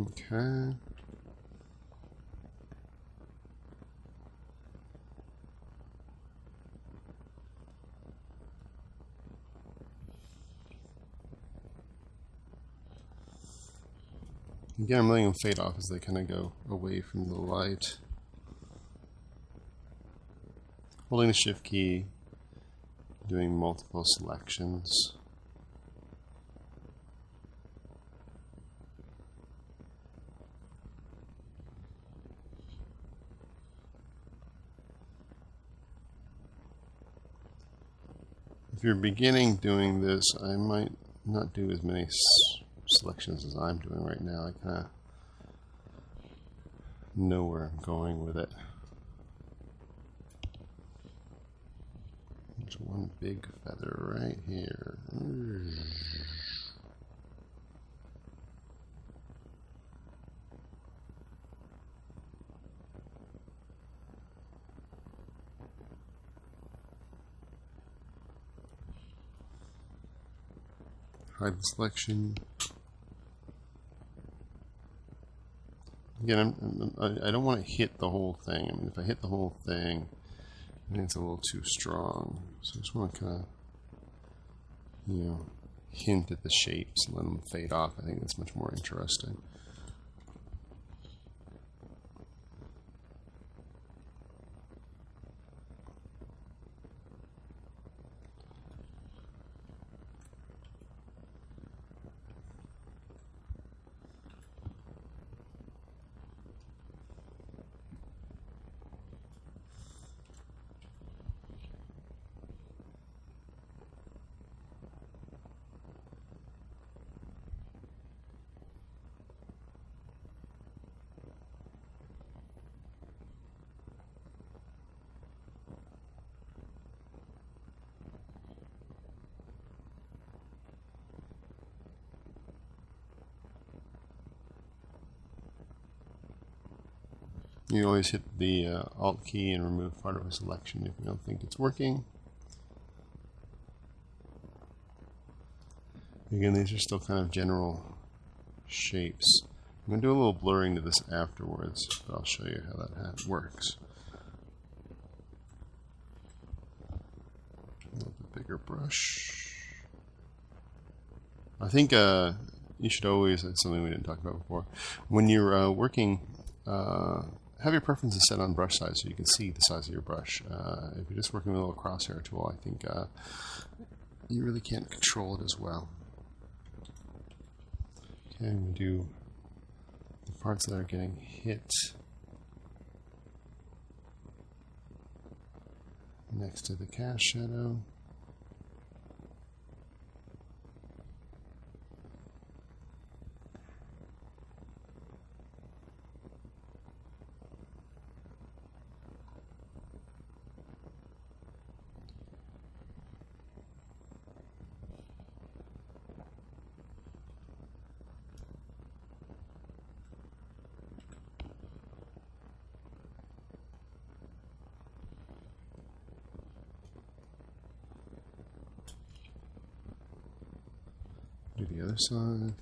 Okay. Again, I'm letting them fade off as they kind of go away from the light. Holding the shift key, doing multiple selections. If you're beginning doing this, I might not do as many selections as I'm doing right now. I kind of know where I'm going with it. There's one big feather right here. Hide the selection. Again, I don't want to hit the whole thing. I mean, if I hit the whole thing, I think it's a little too strong. So I just want to kind of, hint at the shapes and let them fade off. I think that's much more interesting. You always hit the Alt key and remove part of a selection if you don't think it's working. Again, these are still kind of general shapes. I'm going to do a little blurring to this afterwards, but I'll show you how that works. A little bit bigger brush. I think you should always, that's something we didn't talk about before, when you're working, have your preferences set on brush size so you can see the size of your brush. If you're just working with a little crosshair tool, I think you really can't control it as well. Okay, I'm going to do the parts that are getting hit next to the cast shadow. Do the other side.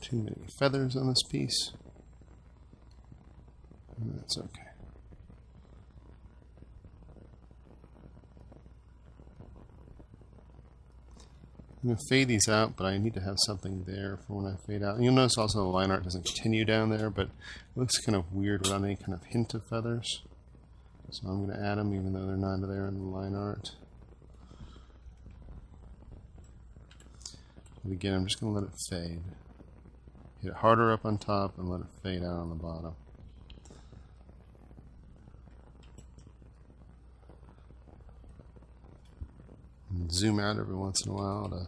Too many feathers on this piece. That's okay. I'm going to fade these out, but I need to have something there for when I fade out. And you'll notice also the line art doesn't continue down there, but it looks kind of weird without any kind of hint of feathers. So I'm going to add them even though they're not there in the line art. But again, I'm just going to let it fade. Hit it harder up on top and let it fade out on the bottom. And zoom out every once in a while to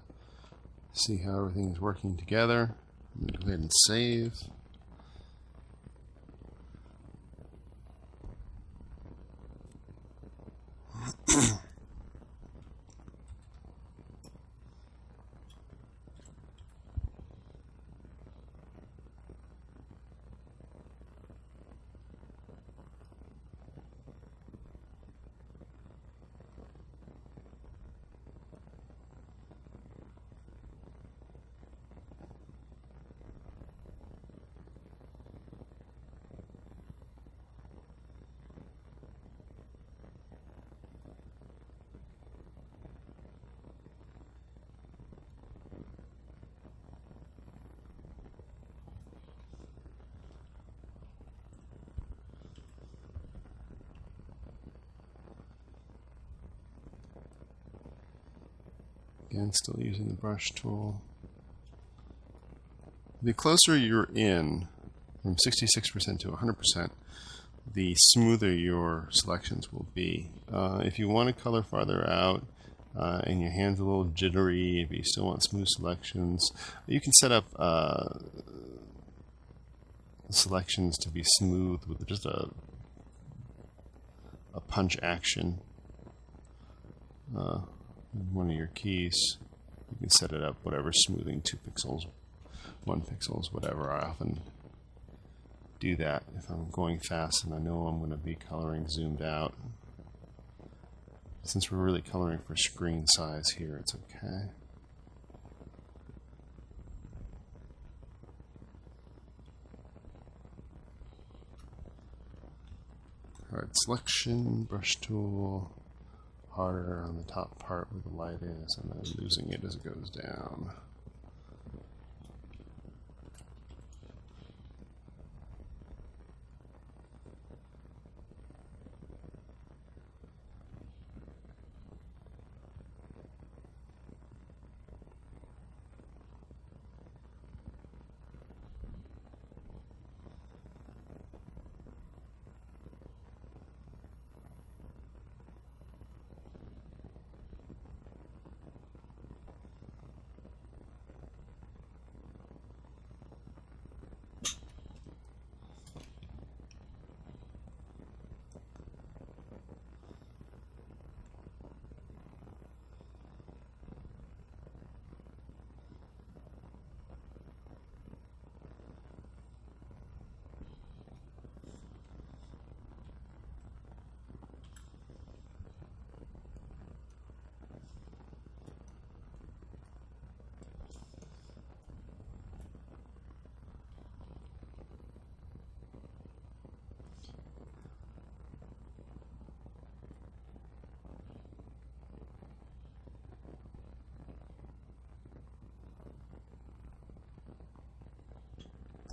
see how everything is working together. I'm going to go ahead and save. Again, still using the brush tool. The closer you're in, from 66% to 100%, the smoother your selections will be. If you want to color farther out and your hand's a little jittery, if you still want smooth selections, you can set up selections to be smooth with just a punch action. One of your keys, you can set it up whatever, smoothing 2 pixels, 1 pixels, whatever. I often do that if I'm going fast and I know I'm going to be coloring zoomed out. Since we're really coloring for screen size here, it's okay. Alright, selection, brush tool. Harder on the top part where the light is, and then losing it as it goes down.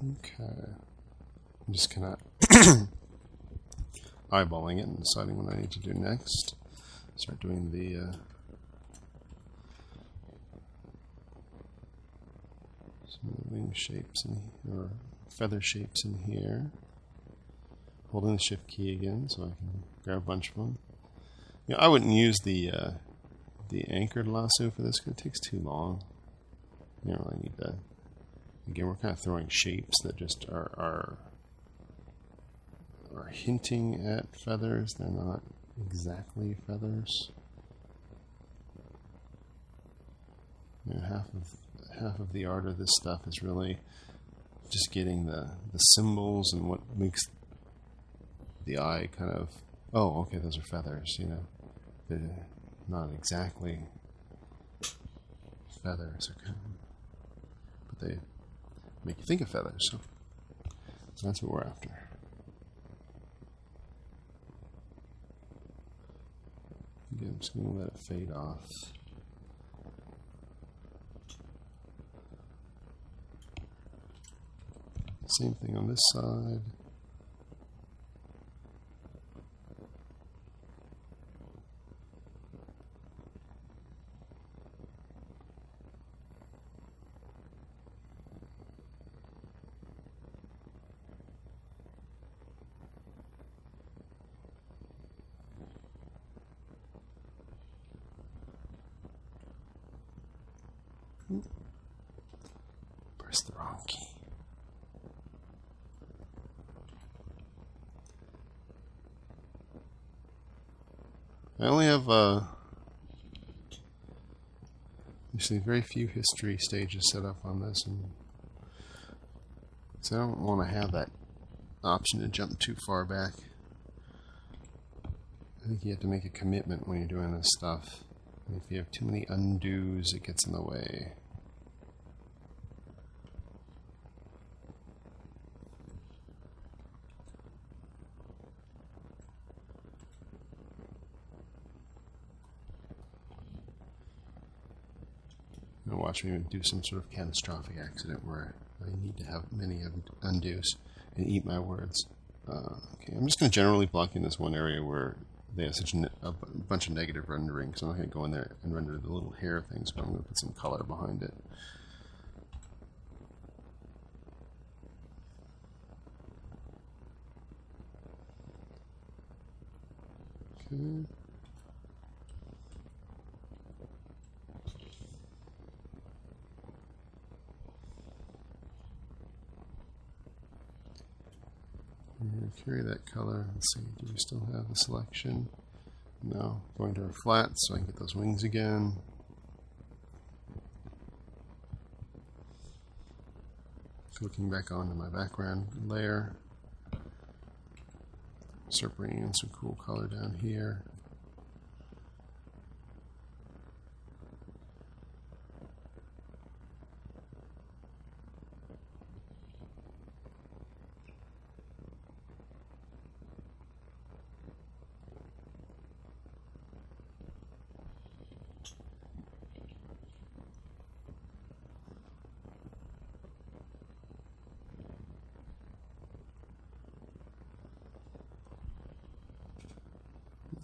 Okay. I'm just kind of eyeballing it and deciding what I need to do next. Start doing the some of the wing shapes or feather shapes in here. Holding the shift key again so I can grab a bunch of them. You know, I wouldn't use the anchored lasso for this because it takes too long. You don't really need that. Again, we're kind of throwing shapes that just are hinting at feathers. They're not exactly feathers. You know, half of the art of this stuff is really just getting the symbols and what makes the eye kind of, oh, okay, those are feathers, you know. They're not exactly feathers, okay, but they make you think of feathers, so that's what we're after. Again, I'm just going to let it fade off. Same thing on this side. Press the wrong key. I only have actually very few history stages set up on this, and so I don't want to have that option to jump too far back. I think you have to make a commitment when you're doing this stuff. And if you have too many undos, it gets in the way. Now watch me do some sort of catastrophic accident where I need to have many undos and eat my words. Okay, I'm just going to generally block in this one area where they have such a bunch of negative rendering, so I'm not going to go in there and render the little hair things, but I'm going to put some color behind it. Okay. Carry that color. Let's see, do we still have the selection? No. Going to our flat so I can get those wings again. Looking back onto my background layer. Start bringing in some cool color down here.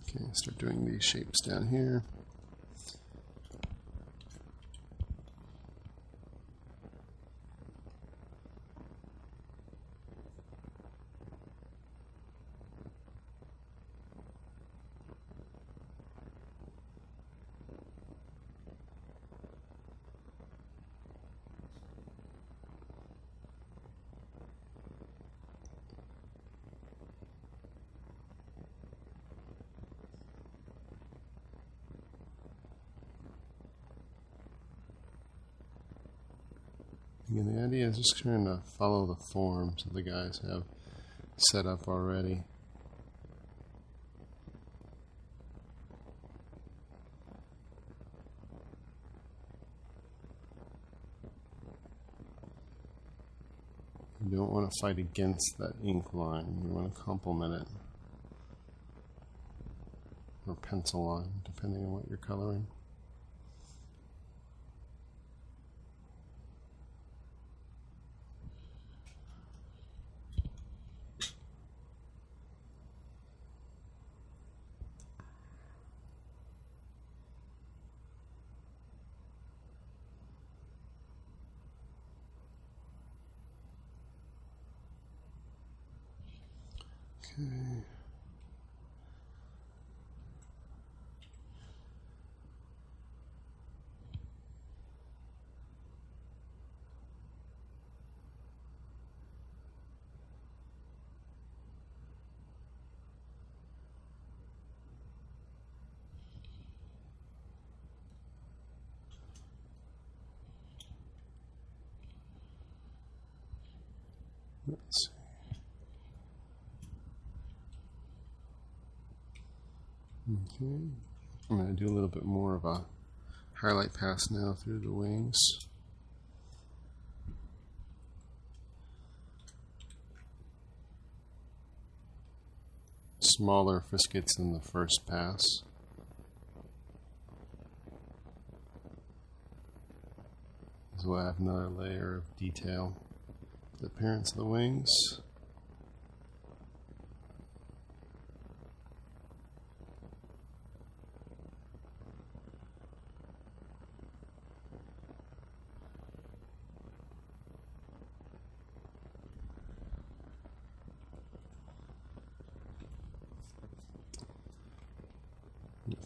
Okay, start doing these shapes down here. Again, the idea is just trying to follow the forms that the guys have set up already. You don't want to fight against that ink line. You want to complement it. Or pencil line, depending on what you're coloring. Okay. Let's see. Okay. I'm going to do a little bit more of a highlight pass now through the wings. Smaller friscuits than the first pass. So we'll have another layer of detail. The appearance of the wings.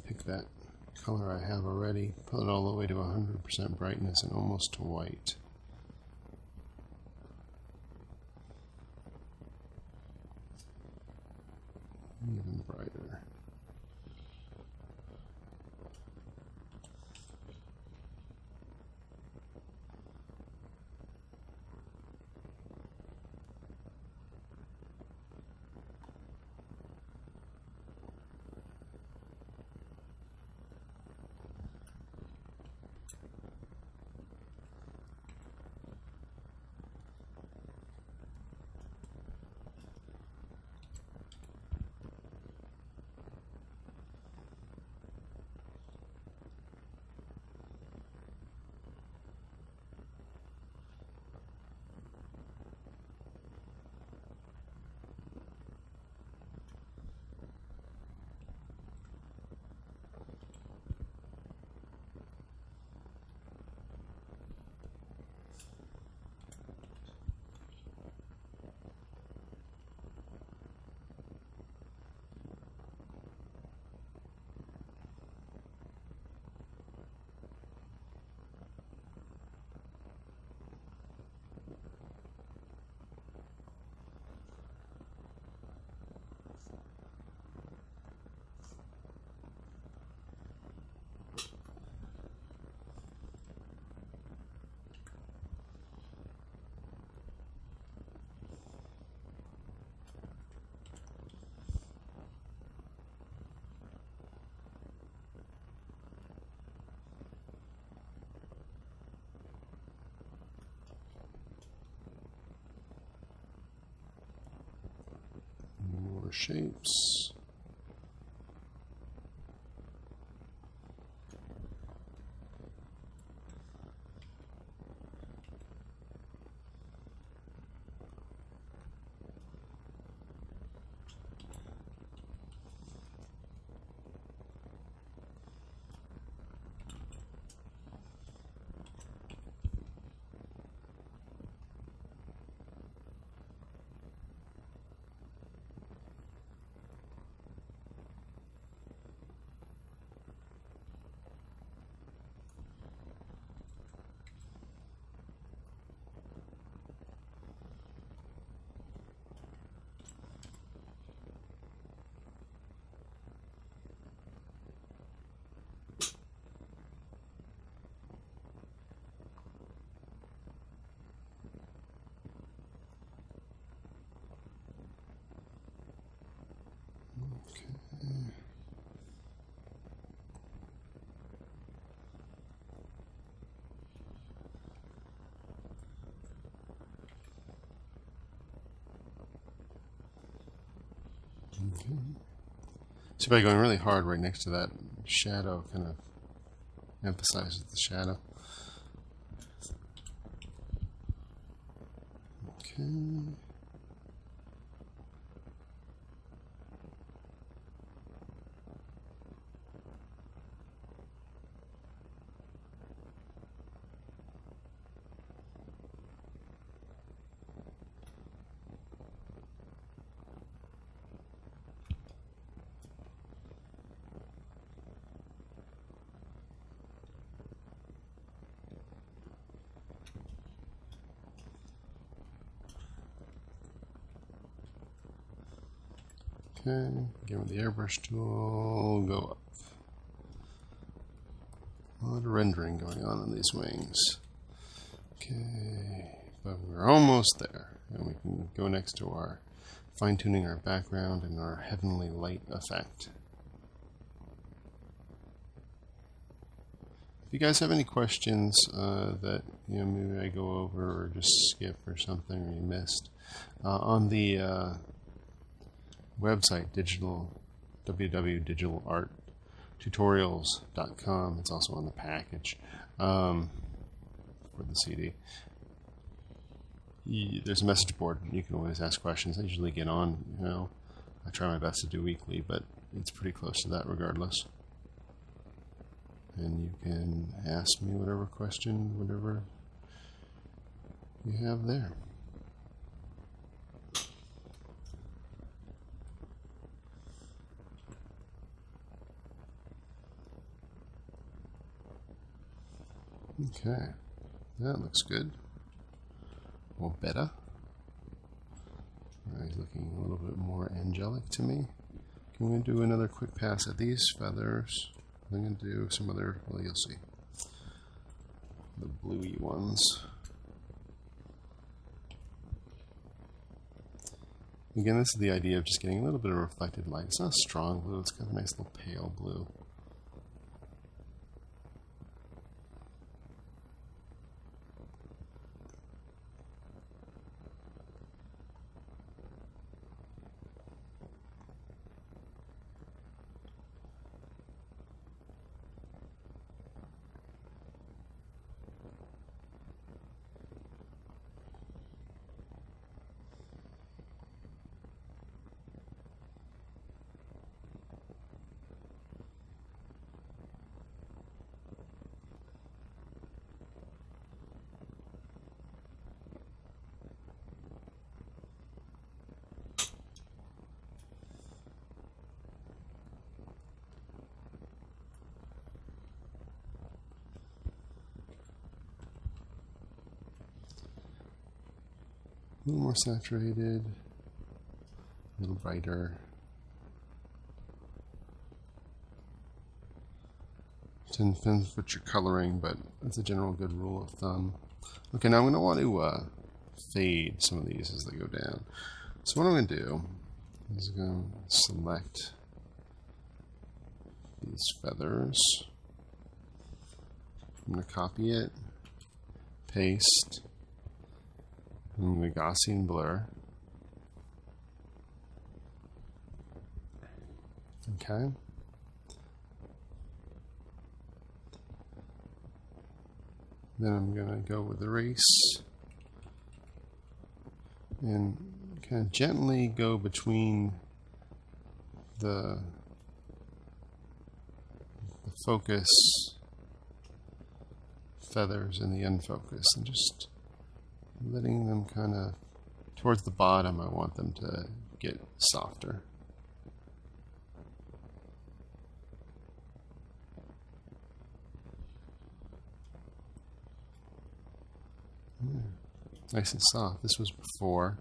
Pick that color I have already, put it all the way to 100% brightness and almost to white. Even brighter. More shapes. Okay. See, by going really hard right next to that shadow, kind of emphasizes the shadow. Okay. Okay, again with the airbrush tool, go up. A lot of rendering going on these wings. Okay, but we're almost there. And we can go next to our fine-tuning our background and our heavenly light effect. If you guys have any questions that maybe I go over or just skip or something or you missed, on the website www.digitalarttutorials.com, it's also on the package for the CD. There's a message board. You can always ask questions. I usually get on, I try my best to do weekly, but it's pretty close to that regardless. And you can ask me whatever question, whatever you have there. Okay, that looks good. Or better. He's looking a little bit more angelic to me. Can we do another quick pass at these feathers? I'm going to do some other, well, you'll see. The bluey ones. Again, this is the idea of just getting a little bit of reflected light. It's not strong blue, it's kind of a nice little pale blue. A little more saturated, a little brighter. Depends what you're coloring, but that's a general good rule of thumb. Okay, now I'm going to want to fade some of these as they go down. So what I'm going to do is I'm going to select these feathers. I'm going to copy it, paste. I'm going to Gaussian blur. Okay. Then I'm going to go with erase and kind of gently go between the focus feathers and the unfocus, and just letting them kind of towards the bottom. I want them to get softer. Nice and soft. This was before,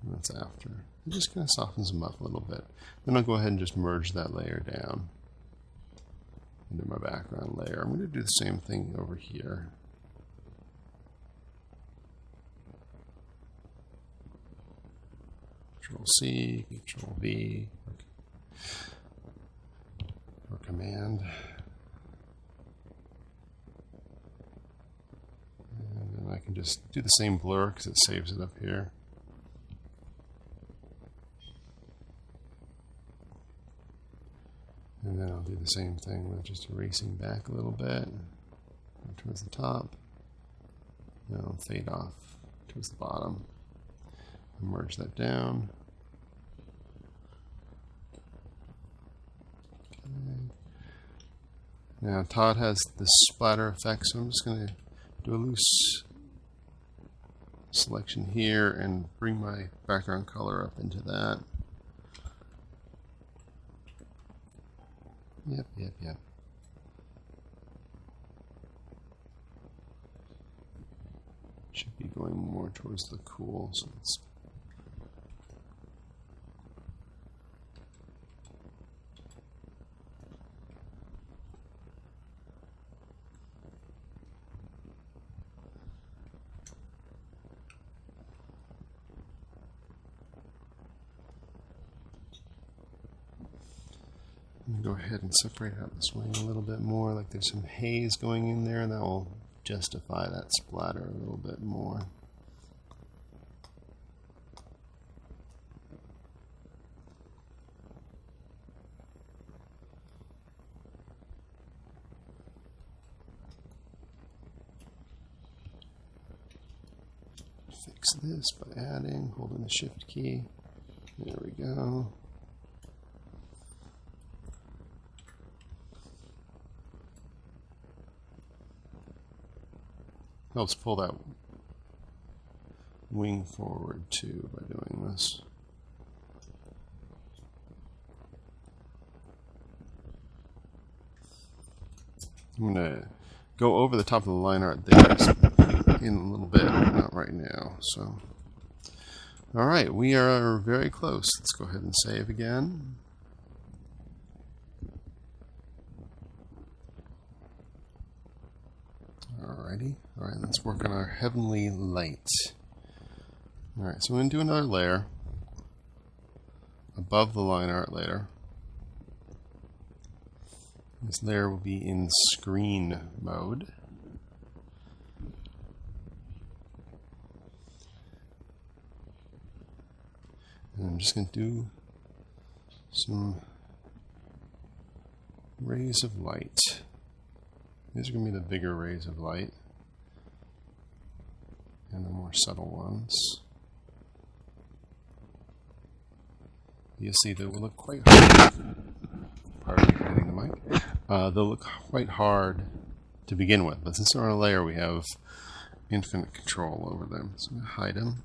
and that's after. It just kind of softens them up a little bit. Then I'll go ahead and just merge that layer down into my background layer. I'm going to do the same thing over here. Control C, Control V, or Command. And then I can just do the same blur because it saves it up here. And then I'll do the same thing with just erasing back a little bit towards the top. Then I'll fade off towards the bottom. Merge that down. Okay. Now Todd has the splatter effect, so I'm just going to do a loose selection here and bring my background color up into that. Yep. Should be going more towards the cool, so it's go ahead and separate out this wing a little bit more, like there's some haze going in there, and that will justify that splatter a little bit more. Fix this by holding the shift key. There we go. Helps pull that wing forward too by doing this. I'm going to go over the top of the line art there in a little bit, not right now. So, all right, we are very close. Let's go ahead and save again. Alrighty, all right, let's work on our heavenly light. All right, so we're going to do another layer above the line art layer. This layer will be in screen mode. And I'm just going to do some rays of light. These are going to be the bigger rays of light and the more subtle ones. You'll see they will look quite hard. Pardon me for hitting the mic. They'll look quite hard to begin with, but since they're on a layer, we have infinite control over them. So I'm going to hide them.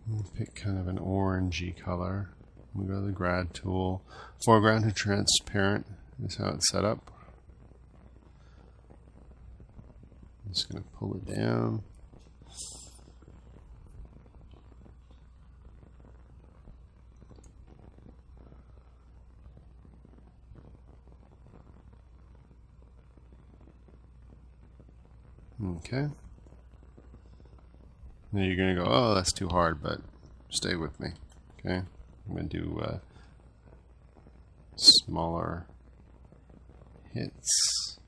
We'll pick kind of an orangey color. We'll go to the grad tool. Foreground to transparent is how it's set up. I'm just going to pull it down. Okay. Now you're going to go, oh, that's too hard, but stay with me. Okay. I'm going to do smaller hits.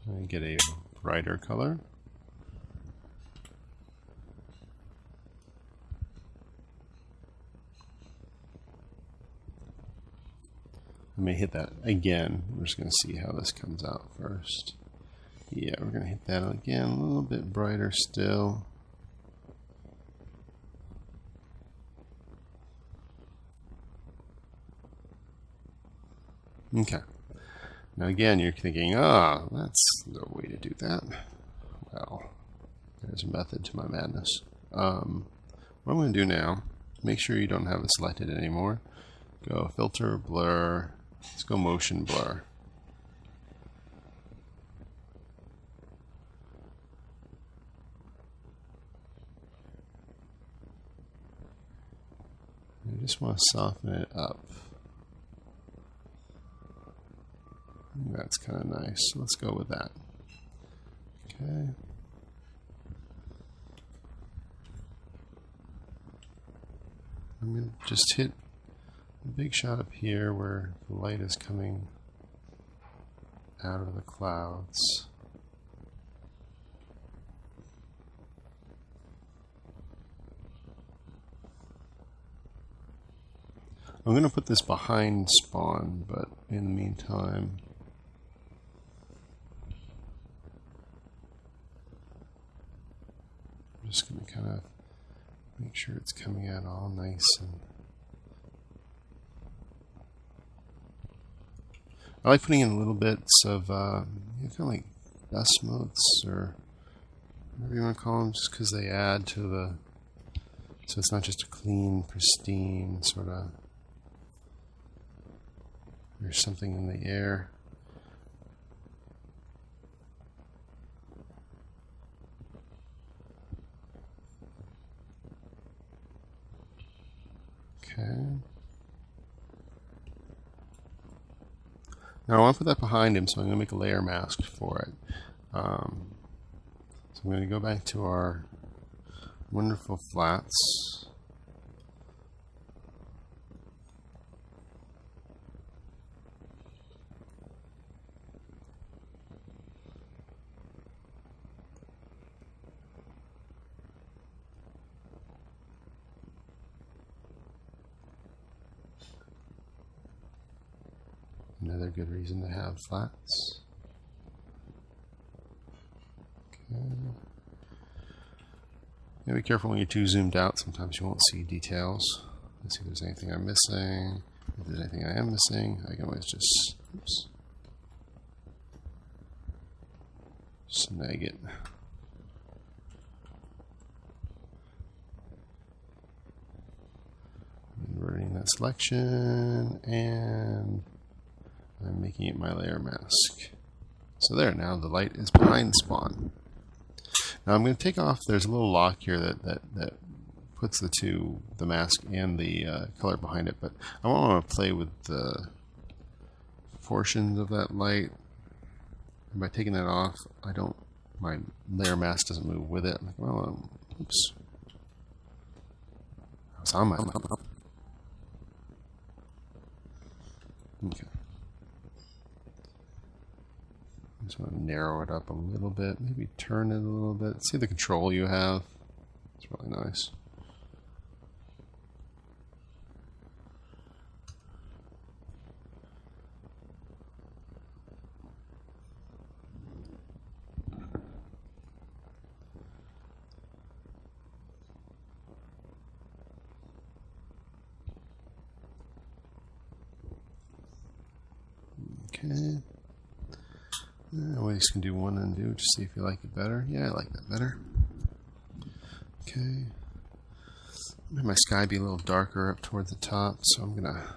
I get a brighter color. I may hit that again. We're just going to see how this comes out first. Yeah, we're going to hit that again, a little bit brighter still. Okay. Now again, you're thinking, that's no way to do that. Well, there's a method to my madness. What I'm going to do now, make sure you don't have it selected anymore. Go filter, blur, let's go motion blur. I just want to soften it up. That's kind of nice. So let's go with that. Okay. I'm going to just hit a big shot up here where the light is coming out of the clouds. I'm going to put this behind spawn, but in the meantime, I'm just going to kind of make sure it's coming out all nice and I like putting in little bits of kind of like dust motes or whatever you want to call them, just because they add to the, so it's not just a clean, pristine sort of, there's something in the air. Okay. Now I want to put that behind him, so I'm going to make a layer mask for it. So I'm going to go back to our wonderful flats. Another good reason to have flats. Okay. Yeah, be careful when you're too zoomed out. Sometimes you won't see details. Let's see if there's anything I'm missing. If there's anything I am missing, I can always just, oops, snag it. Inverting that selection, and I'm making it my layer mask. So there, now the light is behind spawn. Now I'm going to take off, there's a little lock here that puts the mask and the color behind it, but I want to play with the portions of that light. And by taking that off, my layer mask doesn't move with it. I'm like, well, oops. It's on my... Okay. Just want to narrow it up a little bit, maybe turn it a little bit. See the control you have? It's really nice. Okay. Always can do one undo, just see if you like it better. Yeah, I like that better. Okay. Make my sky be a little darker up toward the top, so I'm gonna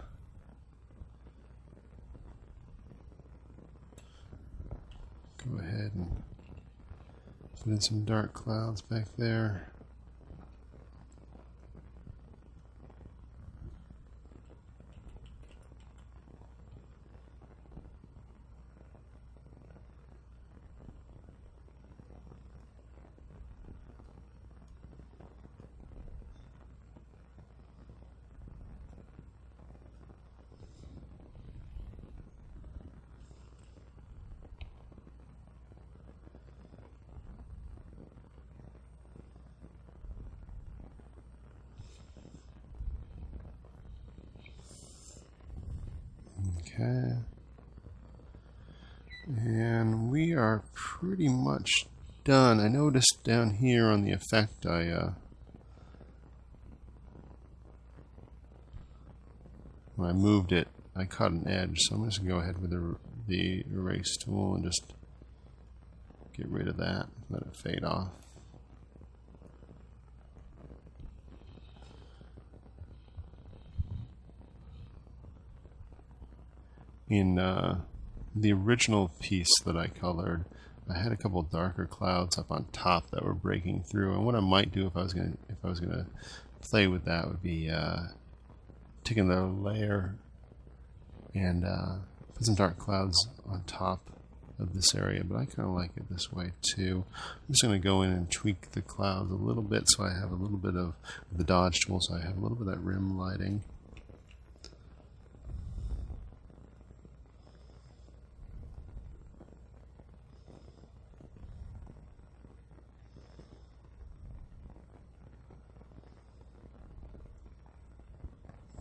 go ahead and put in some dark clouds back there. Okay. And we are pretty much done. I noticed down here on the effect when I moved it, I caught an edge, so I'm just going to go ahead with the erase tool and just get rid of that, let it fade off. In the original piece that I colored, I had a couple darker clouds up on top that were breaking through, and what I might do if I was gonna play with that would be taking the layer and put some dark clouds on top of this area, but I kind of like it this way too. I'm just going to go in and tweak the clouds a little bit so I have a little bit of the dodge tool, so I have a little bit of that rim lighting.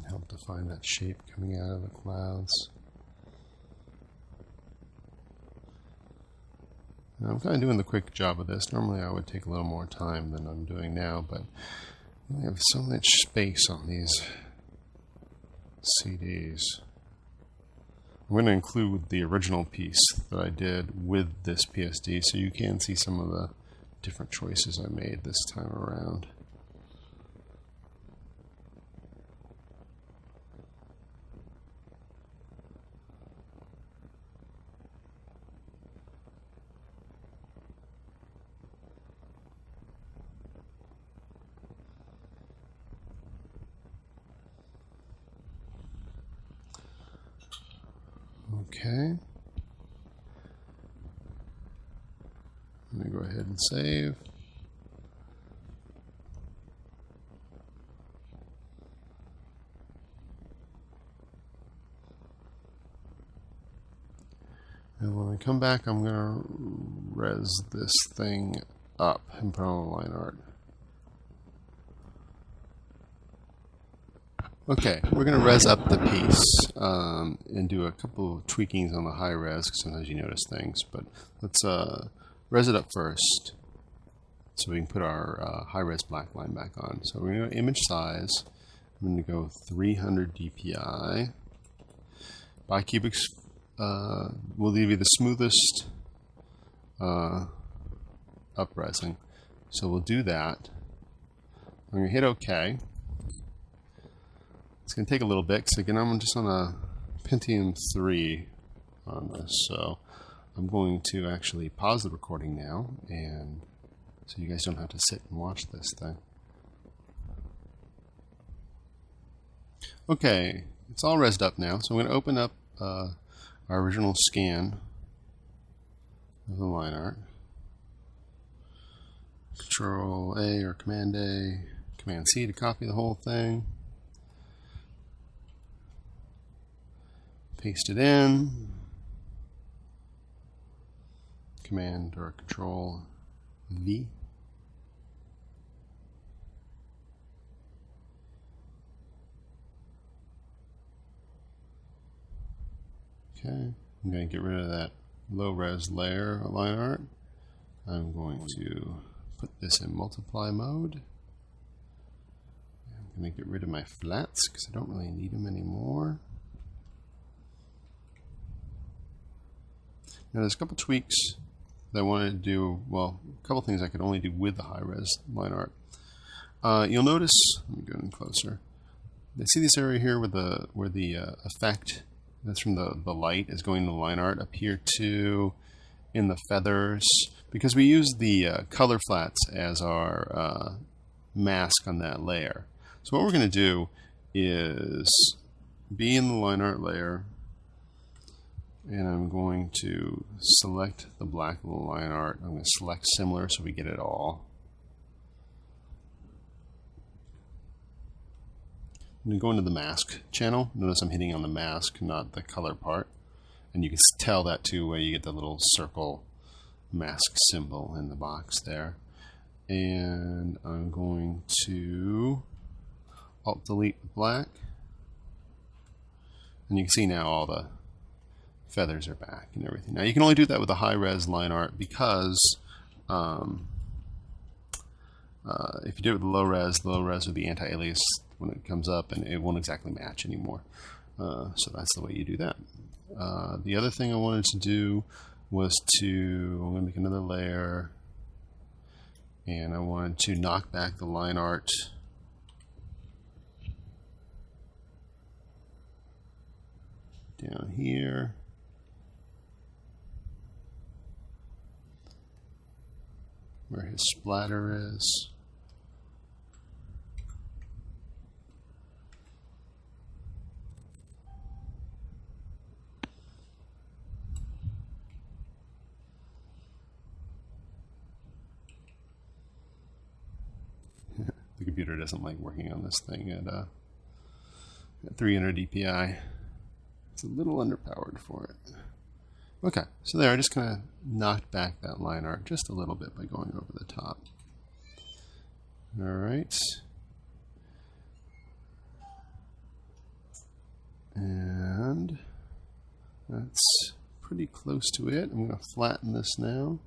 Help define that shape coming out of the clouds. Now, I'm kind of doing the quick job of this. Normally I would take a little more time than I'm doing now, but we have so much space on these CDs. I'm going to include the original piece that I did with this PSD so you can see some of the different choices I made this time around. Okay. I'm going to go ahead and save. And when I come back, I'm going to res this thing up and put on line art. Okay, we're going to res up the piece and do a couple of tweakings on the high res, because sometimes you notice things. But let's res it up first so we can put our high res black line back on. So we're going to go image size. I'm going to go 300 dpi. Bicubic will give you the smoothest up-resing. So we'll do that. I'm going to hit OK. It's going to take a little bit because again I'm just on a Pentium 3 on this. So I'm going to actually pause the recording now, and so you guys don't have to sit and watch this thing. Okay, it's all resed up now. So I'm going to open up our original scan of the line art. Control A or Command A, Command C to copy the whole thing. Paste it in. Command or Control V. Okay, I'm going to get rid of that low res layer line art. I'm going to put this in multiply mode. I'm going to get rid of my flats because I don't really need them anymore. Now there's a couple tweaks that I wanted to do. Well, a couple things I could only do with the high res line art. You'll notice, let me go in closer. See this area here where the effect that's from the light is going to the line art up here too in the feathers, because we use the color flats as our mask on that layer. So what we're going to do is be in the line art layer, and I'm going to select the black little line art. I'm going to select similar so we get it all. I'm going to go into the mask channel. Notice I'm hitting on the mask, not the color part. And you can tell that too where you get the little circle mask symbol in the box there. And I'm going to Alt-Delete the black. And you can see now all the feathers are back and everything. Now you can only do that with the high-res line art because if you do it with the low-res with the anti-alias when it comes up, and it won't exactly match anymore. So that's the way you do that. The other thing I wanted to do was I'm going to make another layer, and I wanted to knock back the line art down here. Where his splatter is. The computer doesn't like working on this thing at 300 dpi. It's a little underpowered for it. Okay, so there I just kind of knocked back that line art just a little bit by going over the top. Alright. And that's pretty close to it. I'm going to flatten this now.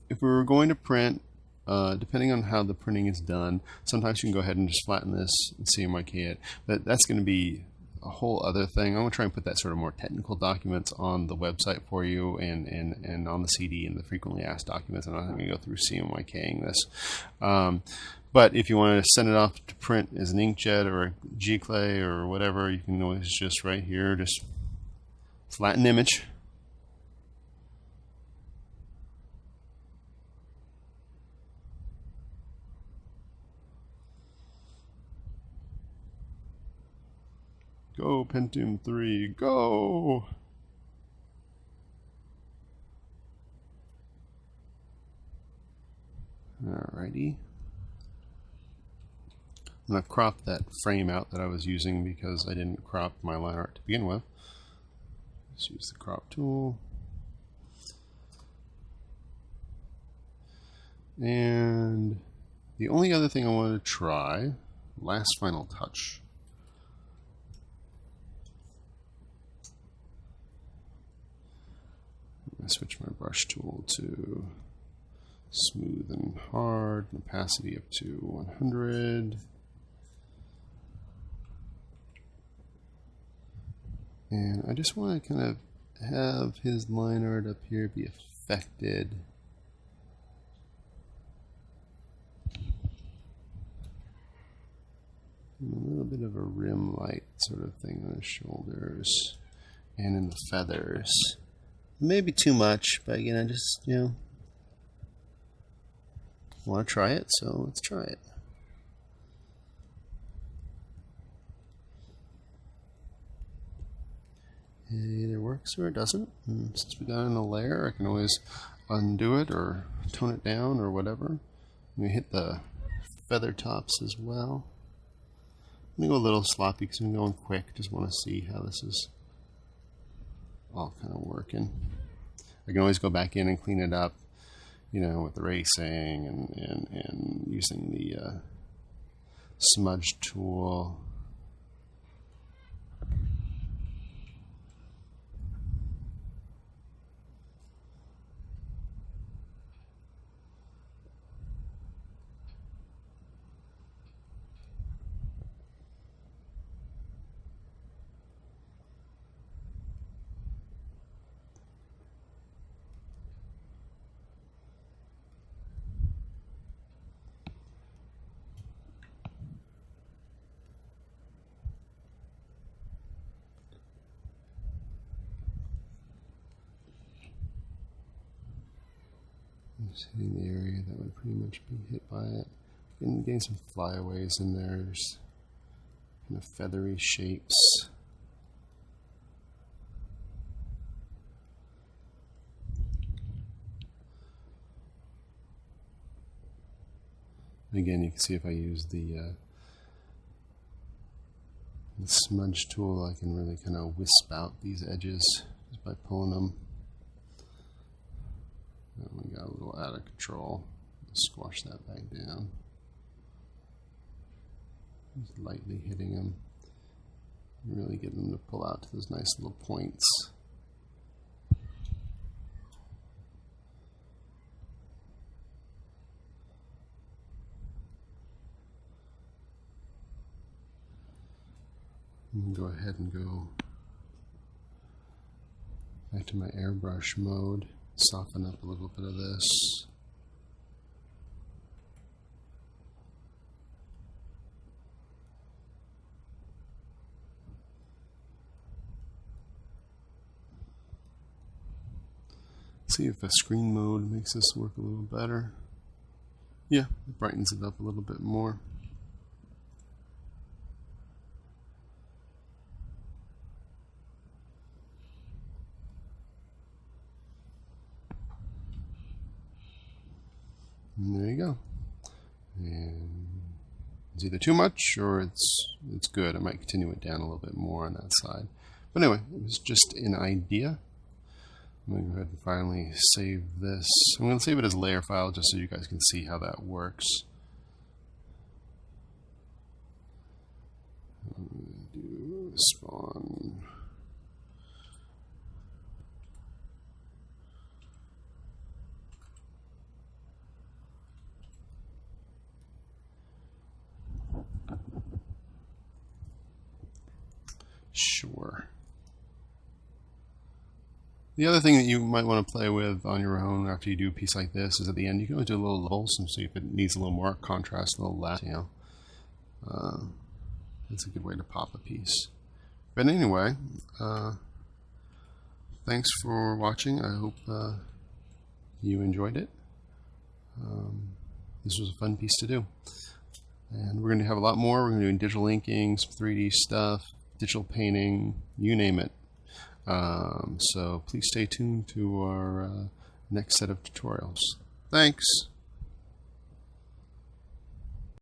If we were going to print, depending on how the printing is done, sometimes you can go ahead and just flatten this and CMYK it. But that's going to be a whole other thing. I'm going to try and put that sort of more technical documents on the website for you and on the CD and the frequently asked documents. I'm not going to go through CMYKing this. But if you want to send it off to print as an inkjet or a G-Clay or whatever, you can always just right here, just flatten image. Go Pentium 3, go! Alrighty. I'm going to crop that frame out that I was using because I didn't crop my line art to begin with. Let's use the crop tool. And the only other thing I want to try, last final touch. I'm going to switch my brush tool to smooth and hard, opacity up to 100. And I just want to kind of have his line art up here be affected. And a little bit of a rim light sort of thing on his shoulders and in the feathers. Maybe too much, but again, I just, want to try it, so let's try it. It either works or it doesn't. And since we got in a layer, I can always undo it or tone it down or whatever. We hit the feather tops as well. I'm going to go a little sloppy because I'm going quick. Just want to see how this is all kind of working. I can always go back in and clean it up, with erasing and using the smudge tool. Just hitting the area that would pretty much be hit by it. And getting some flyaways in there. There's kind of feathery shapes. And again, you can see if I use the smudge tool, I can really kind of wisp out these edges just by pulling them. We got a little out of control. Squash that back down. Just lightly hitting them. Really get them to pull out to those nice little points. I'm going to go ahead and go back to my airbrush mode. Soften up a little bit of this. See if the screen mode makes this work a little better. Yeah, it brightens it up a little bit more. And there you go. And it's either too much or it's good. I might continue it down a little bit more on that side. But anyway, it was just an idea. I'm going to go ahead and finally save this. I'm going to save it as a layer file just so you guys can see how that works. I'm going to do spawn. Sure. The other thing that you might want to play with on your own after you do a piece like this is at the end you can always do a little Awsome, so if it needs a little more contrast, a little less, that's a good way to pop a piece. But anyway, thanks for watching. I hope you enjoyed it. This was a fun piece to do. And we're going to have a lot more. We're going to do digital inking, some 3D stuff, digital painting, you name it. So please stay tuned to our next set of tutorials. Thanks.